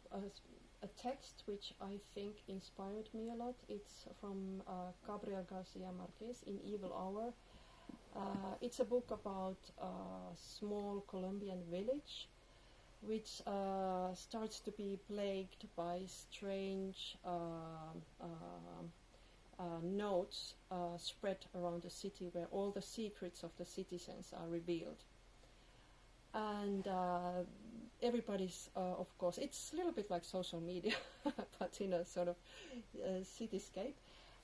text which I think inspired me a lot. It's from Gabriel Garcia Marquez in Evil Hour. It's a book about a small Colombian village which starts to be plagued by strange notes spread around the city, where all the secrets of the citizens are revealed. And everybody's, of course, it's a little bit like social media, but in a sort of cityscape.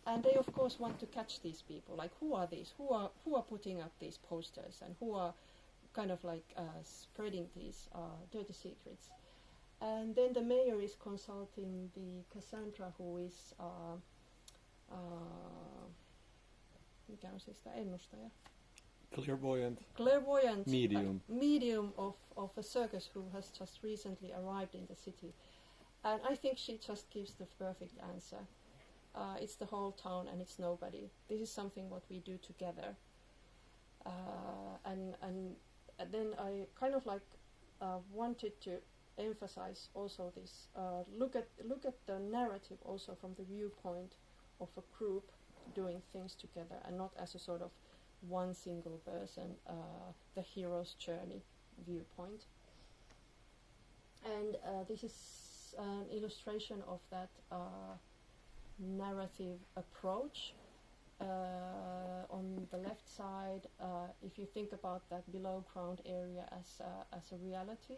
And they, of course, want to catch these people. Like, who are these? Who are putting up these posters, and who are kind of like spreading these dirty secrets? And then the mayor is consulting the Cassandra, who is mikä on siis tämä ennustaja? Clairvoyant medium of a circus who has just recently arrived in the city. And I think she just gives the perfect answer. It's the whole town and it's nobody. This is something what we do together. And then I kind of like wanted to emphasize also this, look at the narrative also from the viewpoint of a group doing things together, and not as a sort of one single person, the hero's journey viewpoint. And this is an illustration of that narrative approach. On the left side, if you think about that below ground area as a reality,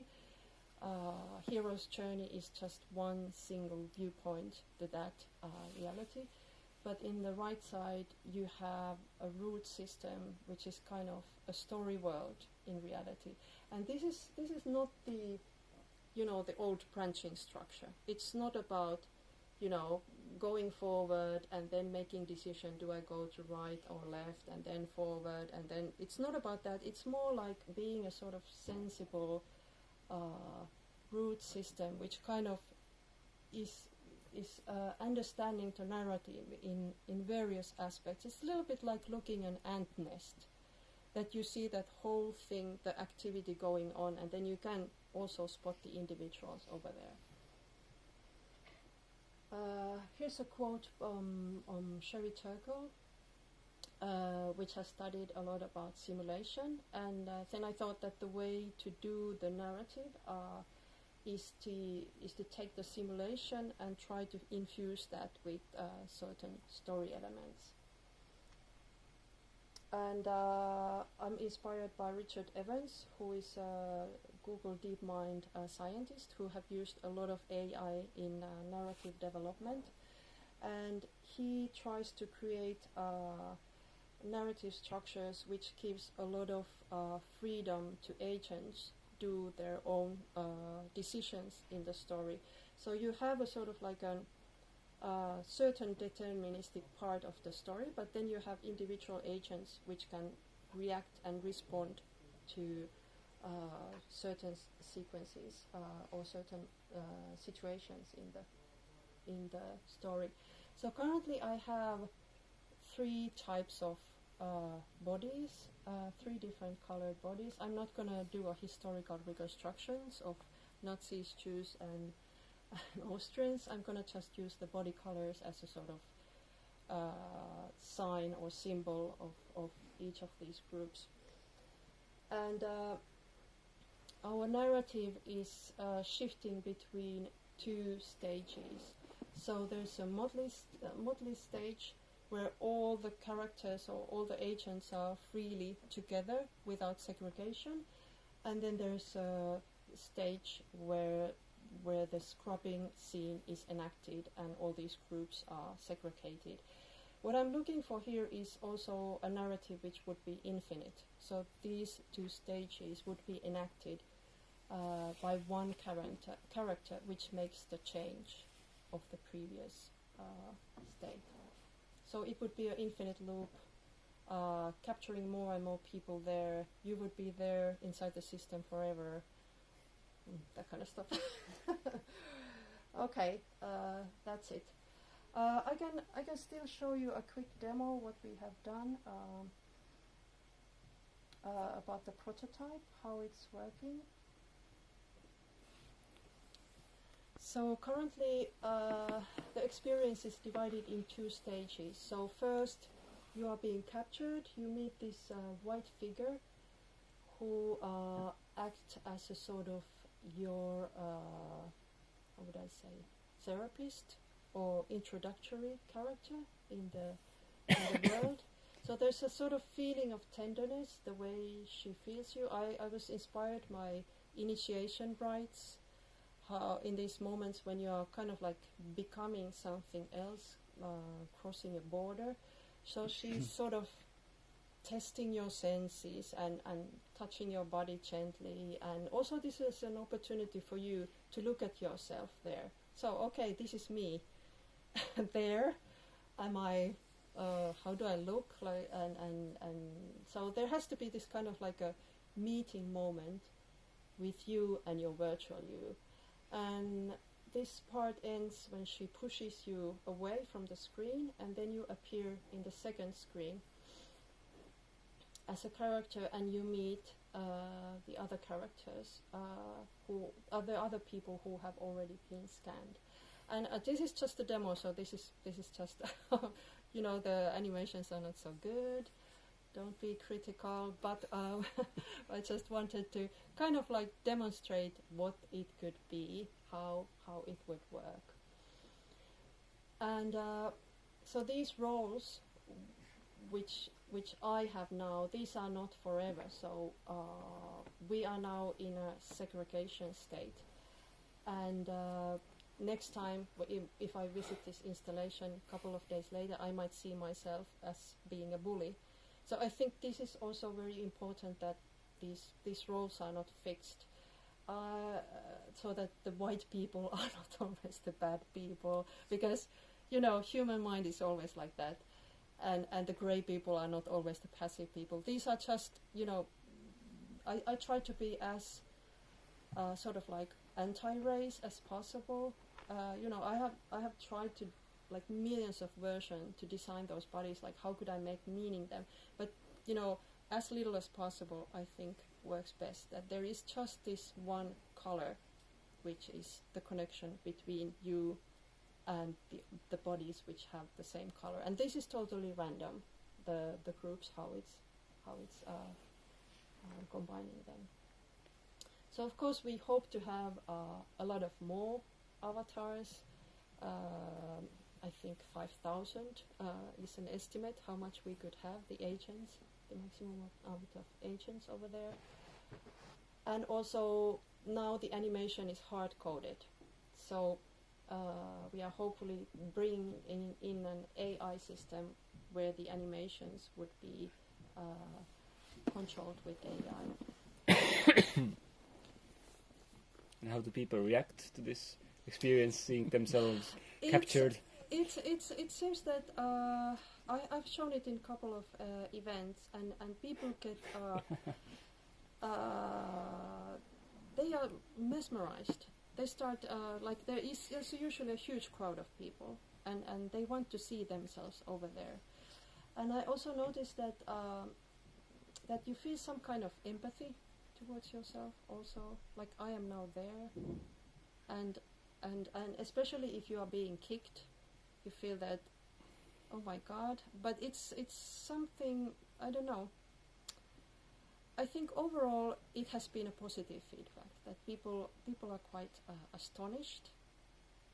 hero's journey is just one single viewpoint to that reality. But in the right side, you have a root system, which is kind of a story world in reality. And this is not the, the old branching structure. It's not about, going forward and then making decision, do I go to right or left, and then forward, and then it's not about that. It's more like being a sort of sensible root system, which kind of is understanding the narrative in various aspects. It's a little bit like looking at an ant nest, that you see that whole thing, the activity going on, and then you can also spot the individuals over there. Here's a quote from Sherry Turkle, which has studied a lot about simulation, and then I thought that the way to do the narrative is to take the simulation and try to infuse that with certain story elements. And I'm inspired by Richard Evans, who is a Google DeepMind scientist who have used a lot of AI in narrative development, and he tries to create narrative structures which gives a lot of freedom to agents do their own decisions in the story. So you have a sort of like certain deterministic part of the story, but then you have individual agents which can react and respond to certain sequences or certain situations in the story. So currently I have 3 types of bodies, 3 different colored bodies. I'm not going to do a historical reconstructions of Nazis, Jews and Austrians. I'm going to just use the body colors as a sort of sign or symbol of each of these groups. And our narrative is shifting between 2 stages. So there's a motley stage where all the characters or all the agents are freely together without segregation, and then there's a stage where the scrubbing scene is enacted and all these groups are segregated. What I'm looking for here is also a narrative which would be infinite. So these 2 stages would be enacted by one character, which makes the change of the previous state. So it would be an infinite loop, capturing more and more people there. You would be there inside the system forever, that kind of stuff. Okay, that's it. I can still show you a quick demo what we have done about the prototype, how it's working. So currently the experience is divided in 2 stages. So first you are being captured, you meet this white figure who acts as a sort of your, how would I say, therapist or introductory character in the world. So there's a sort of feeling of tenderness, the way she feels you. I was inspired by initiation rites, how in these moments when you are kind of like becoming something else, crossing a border. So she's sort of testing your senses and touching your body gently, and also this is an opportunity for you to look at yourself there. So okay, this is me. There am I, how do I look like, and so there has to be this kind of like a meeting moment with you and your virtual you. And this part ends when she pushes you away from the screen, and then you appear in the second screen as a character, and you meet the other characters, who are the other people who have already been scanned. And this is just a demo, so this is just you know, the animations are not so good. Don't be critical, but I just wanted to kind of like demonstrate what it could be, how it would work. And so these roles, which I have now, these are not forever. So we are now in a segregation state, and next time, if I visit this installation a couple of days later, I might see myself as being a bully. So I think this is also very important, that these roles are not fixed, so that the white people are not always the bad people, because, you know, human mind is always like that, and the grey people are not always the passive people. These are just, you know, I try to be as sort of like anti-race as possible. You know, I have tried to, like, millions of versions to design those bodies, like how could I make meaning them, but you know, as little as possible I think works best, that there is just this one color which is the connection between you and the bodies which have the same color, and this is totally random, the groups, how it's combining them. So of course we hope to have a lot of more avatars. I think 5,000 is an estimate how much we could have, the agents, the maximum amount of agents over there. And also now the animation is hard-coded. So we are hopefully bringing in an AI system where the animations would be controlled with AI. And how do people react to this experience, seeing themselves captured? It seems that I've shown it in a couple of events, and people get they are mesmerized. They start like there's usually a huge crowd of people, and they want to see themselves over there. And I also noticed that that you feel some kind of empathy towards yourself also, like I am now there, and especially if you are being kicked, you feel that, oh my God. But it's something, I don't know. I think overall it has been a positive feedback, that people are quite astonished,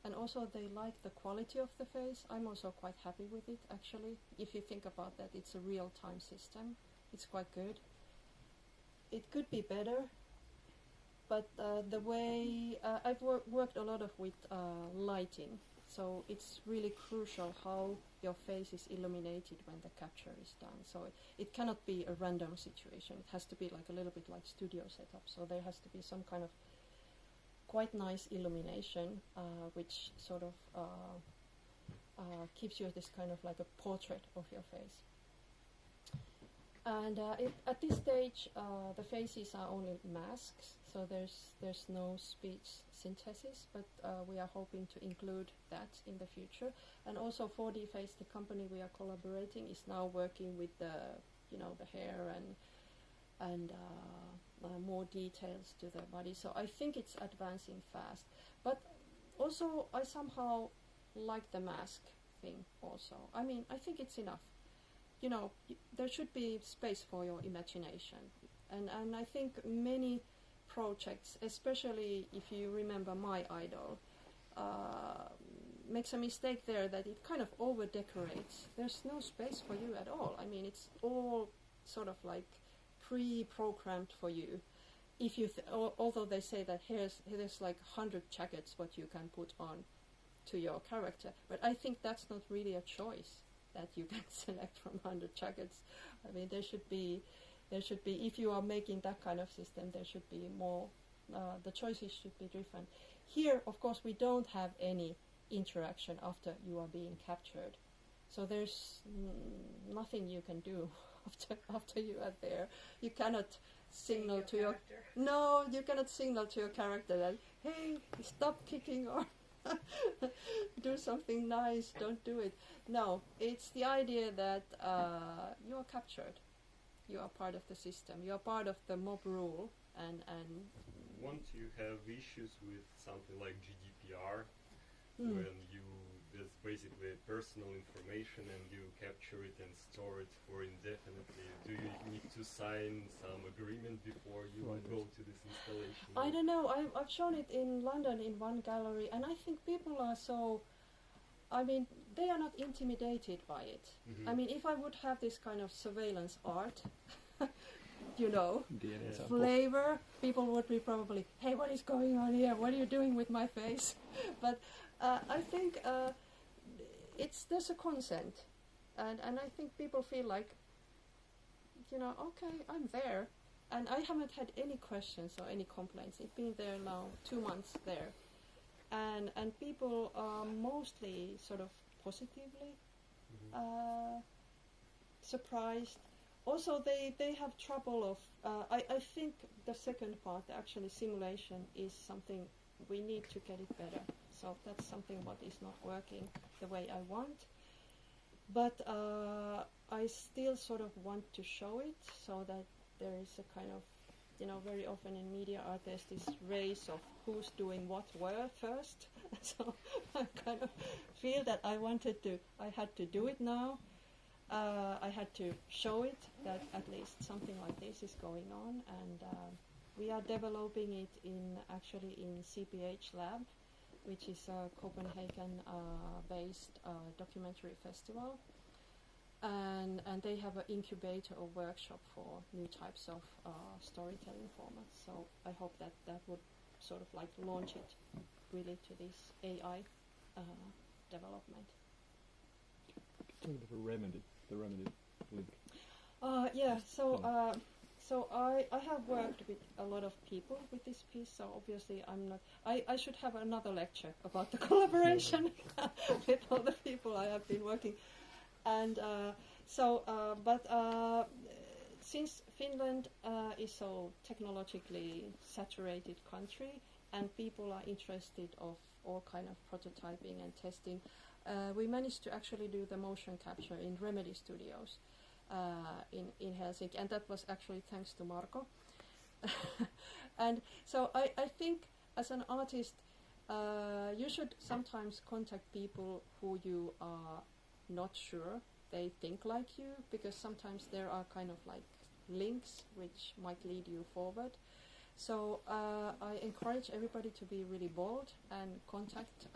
and also they like the quality of the face. I'm also quite happy with it, actually. If you think about that, it's a real-time system. It's quite good. It could be better, but the way I've worked a lot with lighting, so it's really crucial how your face is illuminated when the capture is done. So it cannot be a random situation. It has to be like a little bit like studio setup. So there has to be some kind of quite nice illumination, which sort of gives you this kind of like a portrait of your face. And at this stage, the faces are only masks, so there's no speech synthesis, but we are hoping to include that in the future. And also 4D Face, the company we are collaborating, is now working with the hair and more details to the body. So I think it's advancing fast. But also I somehow like the mask thing also. I mean, I think it's enough. There should be space for your imagination. And I think many projects, especially if you remember My Idol, makes a mistake there that it kind of over-decorates. There's no space for you at all. I mean, it's all sort of like pre-programmed for you. If you although they say that there's like 100 jackets what you can put on to your character, but I think that's not really a choice that you can select from 100 jackets. I mean, there should be, if you are making that kind of system, there should be more, the choices should be different. Here, of course, we don't have any interaction after you are being captured. So there's nothing you can do after you are there. You cannot signal to your... No, you cannot signal to your character that, hey, stop kicking, or do something nice, don't do it. No, it's the idea that you are captured. You are part of the system. You are part of the mob rule, and Won't you have issues with something like GDPR, when there's basically personal information and you capture it and store it for indefinitely? Do you need to sign some agreement before you go to this installation? I don't know. I've shown it in London in one gallery, and I think people are so... I mean, they are not intimidated by it. Mm-hmm. I mean, if I would have this kind of surveillance art, flavor, people would be probably, hey, what is going on here? What are you doing with my face? But I think there's a consent, and I think people feel like, okay, I'm there, and I haven't had any questions or any complaints. It's been there now 2 months there. And people are mostly sort of positively surprised. Also, they have trouble of... I think the second part, actually simulation, is something we need to get it better. So that's something what is not working the way I want. But I still sort of want to show it so that there is a kind of... very often in media art there's this race of who's doing what where first. So I kind of feel that I had to do it now. I had to show it, that at least something like this is going on, and we are developing it actually in CPH Lab, which is a Copenhagen-based documentary festival. And they have an incubator or workshop for new types of storytelling formats. So I hope that would sort of like launch it really to this AI development. Talk about the remedy link. Yeah. So So I have worked with a lot of people with this piece, so obviously I'm not... I should have another lecture about the collaboration with all the people I have been working. And since Finland is so technologically saturated country and people are interested of all kind of prototyping and testing, we managed to actually do the motion capture in Remedy Studios in Helsinki, and that was actually thanks to Marko. And so I think as an artist you should sometimes contact people who you are not sure they think like you, because sometimes there are kind of like links which might lead you forward. So I encourage everybody to be really bold and contact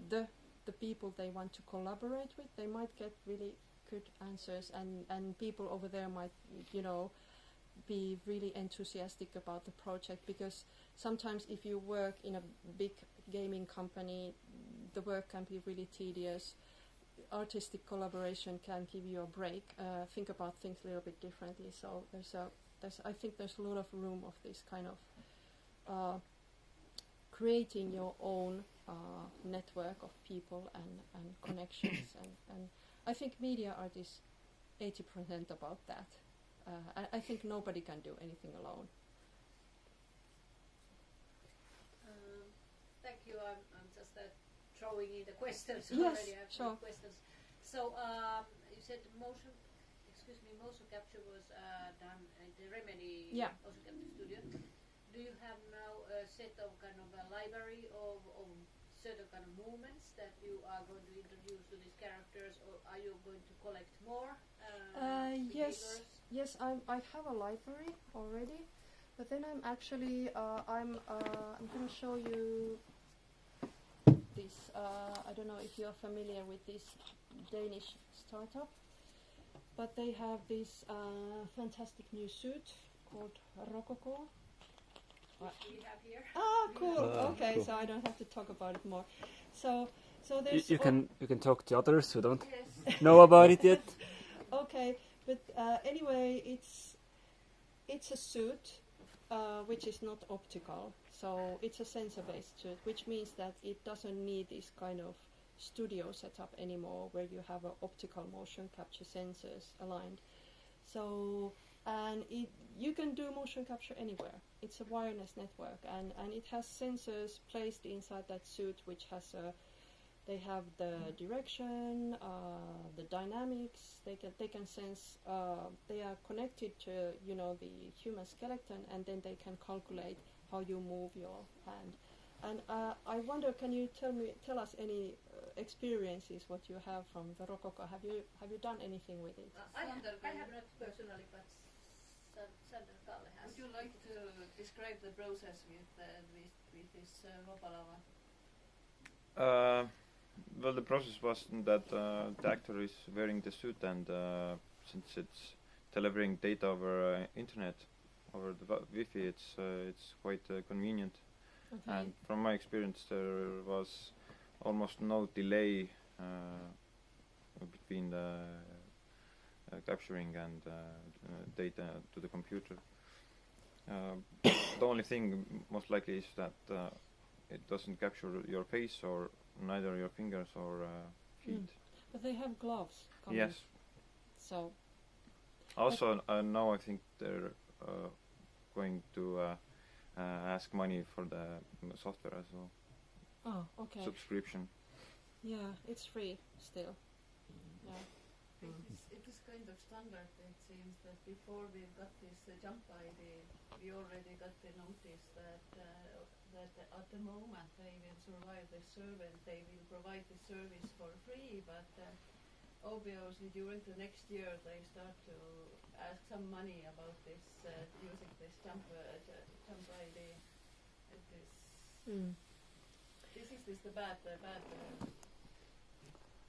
the people they want to collaborate with. They might get really good answers, and people over there might, you know, be really enthusiastic about the project, because sometimes if you work in a big gaming company, the work can be really tedious. Artistic collaboration can give you a break, think about things a little bit differently. So I think there's a lot of room of this kind of creating your own network of people and connections, and I think media art is 80% about that. I think nobody can do anything alone. Thank you. I'm just throwing in the questions Yes, already. I have sure. questions. So you said motion capture was done at the Remedy motion capture studio. Do you have now a set of kind of a library of certain kind of movements that you are going to introduce to these characters, or are you going to collect more? Yes, I have a library already, but then I'm actually I'm going to show you this. I don't know if you're familiar with this Danish startup, but they have this fantastic new suit called Rococo. We have here. Ah, cool. Okay, cool. so I don't have to talk about it more. So there's You can talk to others who don't know about it yet. Okay, but anyway, it's a suit which is not optical, so it's a sensor-based suit, which means that it doesn't need this kind of studio setup anymore, where you have optical motion capture sensors aligned. So you can do motion capture anywhere. It's a wireless network, and it has sensors placed inside that suit, which has they have the direction, the dynamics. They can sense. They are connected to the human skeleton, and then they can calculate how you move your hand. And I wonder, can you tell us any experiences what you have from the Rococo? Have you done anything with it? I have not personally, but Sander Kalle has. Would you like to describe the process with this Lopalava? Well, the process was that the actor is wearing the suit, and since it's delivering data over internet, over the Wi-Fi, it's quite convenient. Okay. And from my experience, there was almost no delay between the capturing and data to the computer. The only thing most likely is that it doesn't capture your face, or neither your fingers or feet. But they have gloves coming. Yes. So. Also, now I think they're going to ask money for the software as well. Oh, okay. Subscription. Yeah, it's free still. Yeah. It is kind of standard. It seems that before we got this jump ID, we already got the notice that at the moment they will survive the survey. They will provide the service for free, but obviously during the next year they start to ask some money about this using this jump ID. It is. This is the bad.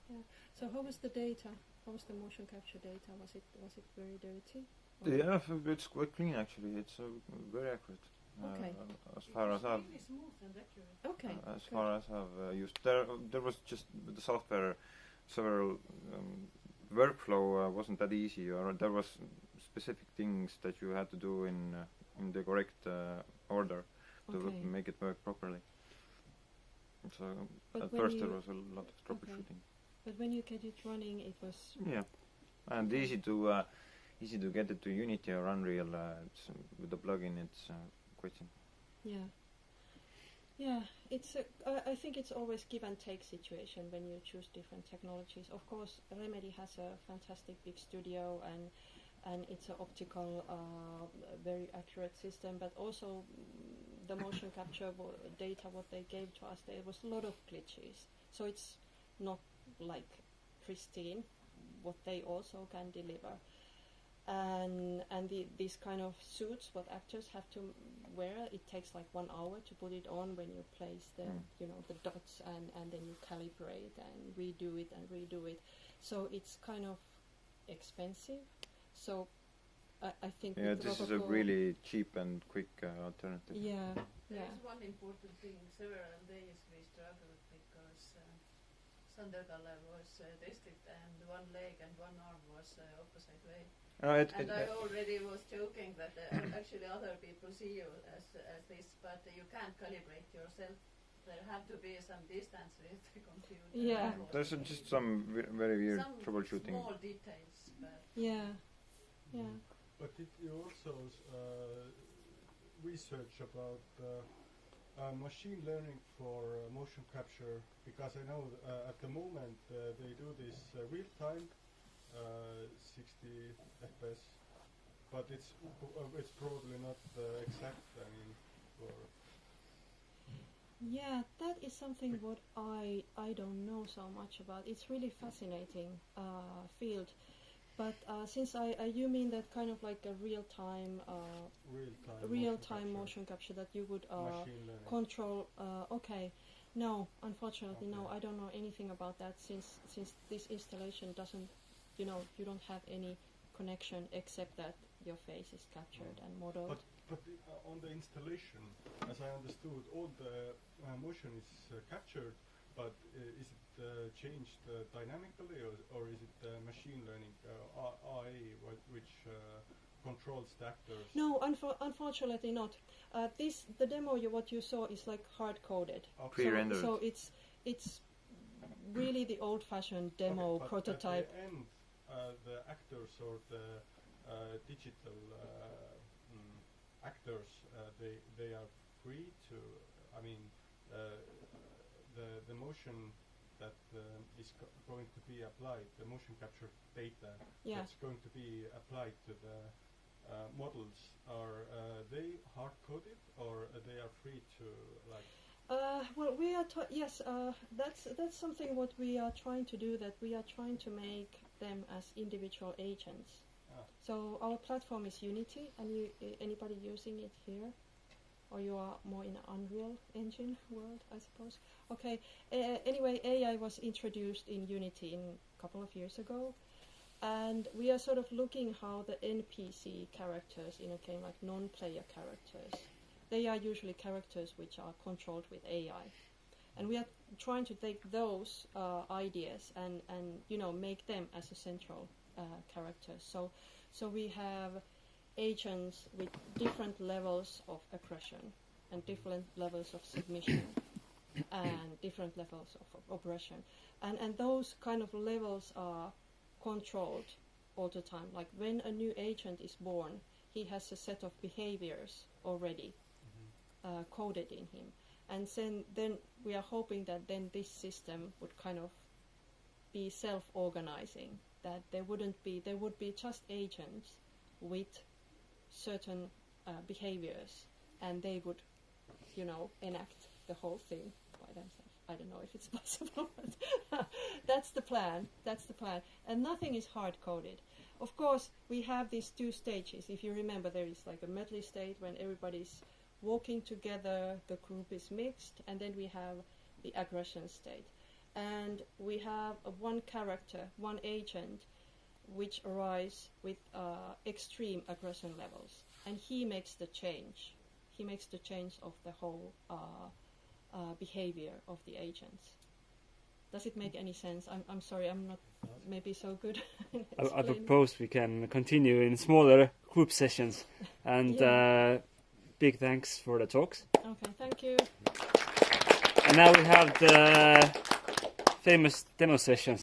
Yeah. So how was the data? How was the motion capture data? Was it very dirty? Yeah, it's quite clean actually. It's very accurate. Okay. As far as I've really smooth and accurate. Okay. as far as I've used, there was just the software. Several workflow wasn't that easy, or there was specific things that you had to do in the correct order to Okay. make it work properly. So But at when first there you- was a lot of troubleshooting. But when you get it running, it was Yeah, and easy to get it to Unity or Unreal. It's, with the plugin, it's quite simple. yeah. Yeah, it's. I think it's always give and take situation when you choose different technologies. Of course, Remedy has a fantastic big studio and it's an optical, very accurate system. But also, the motion capture data what they gave to us, there was a lot of glitches. So it's not like pristine what they also can deliver. And these kind of suits what actors have to wear, it takes like 1 hour to put it on when you place the the dots and then you calibrate and redo it. So it's kind of expensive. So I think Yeah, with this is a Roboco- really cheap and quick alternative. yeah. There's one important thing. Several days we struggled because Sandergalle was tested and one leg and one arm was opposite way. And I already was joking that actually other people see you as this, but you can't calibrate yourself. There have to be some distance with the computer. Yeah. There's just some very weird Some troubleshooting. small details, but Yeah. Yeah. But did you also research about machine learning for motion capture? Because I know at the moment they do this real time 60 FPS, but it's probably not exact. I mean, for Yeah, that is something what I don't know so much about. It's really fascinating field, but since you mean that kind of like a real-time real-time motion capture that you would machine learning. control. Okay, no, unfortunately, no, I don't know anything about that since this installation doesn't, you don't have any connection except that your face is captured and modeled. But on the installation, as I understood, all the motion is captured, but is it changed dynamically, or is it machine learning AI which controls the actors? No, unfortunately not. The demo what you saw is like hard coded. Okay. Pre-rendered. So it's really the old-fashioned demo Okay, but prototype. At the end, the actors or the digital actors, they are free to. I mean, the motion that is going to be applied, the motion capture data Yeah. that's going to be applied to the models, are they hard coded or they are free to like? Well, we are yes. That's something what we are trying to do. That we are trying to make them as individual agents. Ah. So our platform is Unity, and anybody using it here, or you are more in Unreal Engine world, I suppose. Okay. Anyway, AI was introduced in Unity a couple of years ago, and we are sort of looking how the NPC characters in a game, like non-player characters, they are usually characters which are controlled with AI, and we are trying to take those ideas and make them as a central characters. So we have agents with different levels of aggression and different levels of submission and different levels of oppression, and those kind of levels are controlled all the time. Like when a new agent is born, he has a set of behaviors already coded in him, and then we are hoping that then this system would kind of be self-organizing, that there would be just agents with certain behaviors, and they would enact the whole thing by themselves. I don't know if it's possible, but that's the plan, and nothing is hard-coded. Of course, we have these two stages. If you remember, there is like a medley state when everybody's walking together, the group is mixed, and then we have the aggression state. And we have one character, one agent, which arises with extreme aggression levels, and he makes the change. He makes the change of the whole behavior of the agents. Does it make any sense? I'm sorry, I'm not maybe so good. I propose we can continue in smaller group sessions. And big thanks for the talks. Okay, thank you. And now we have the famous demo sessions.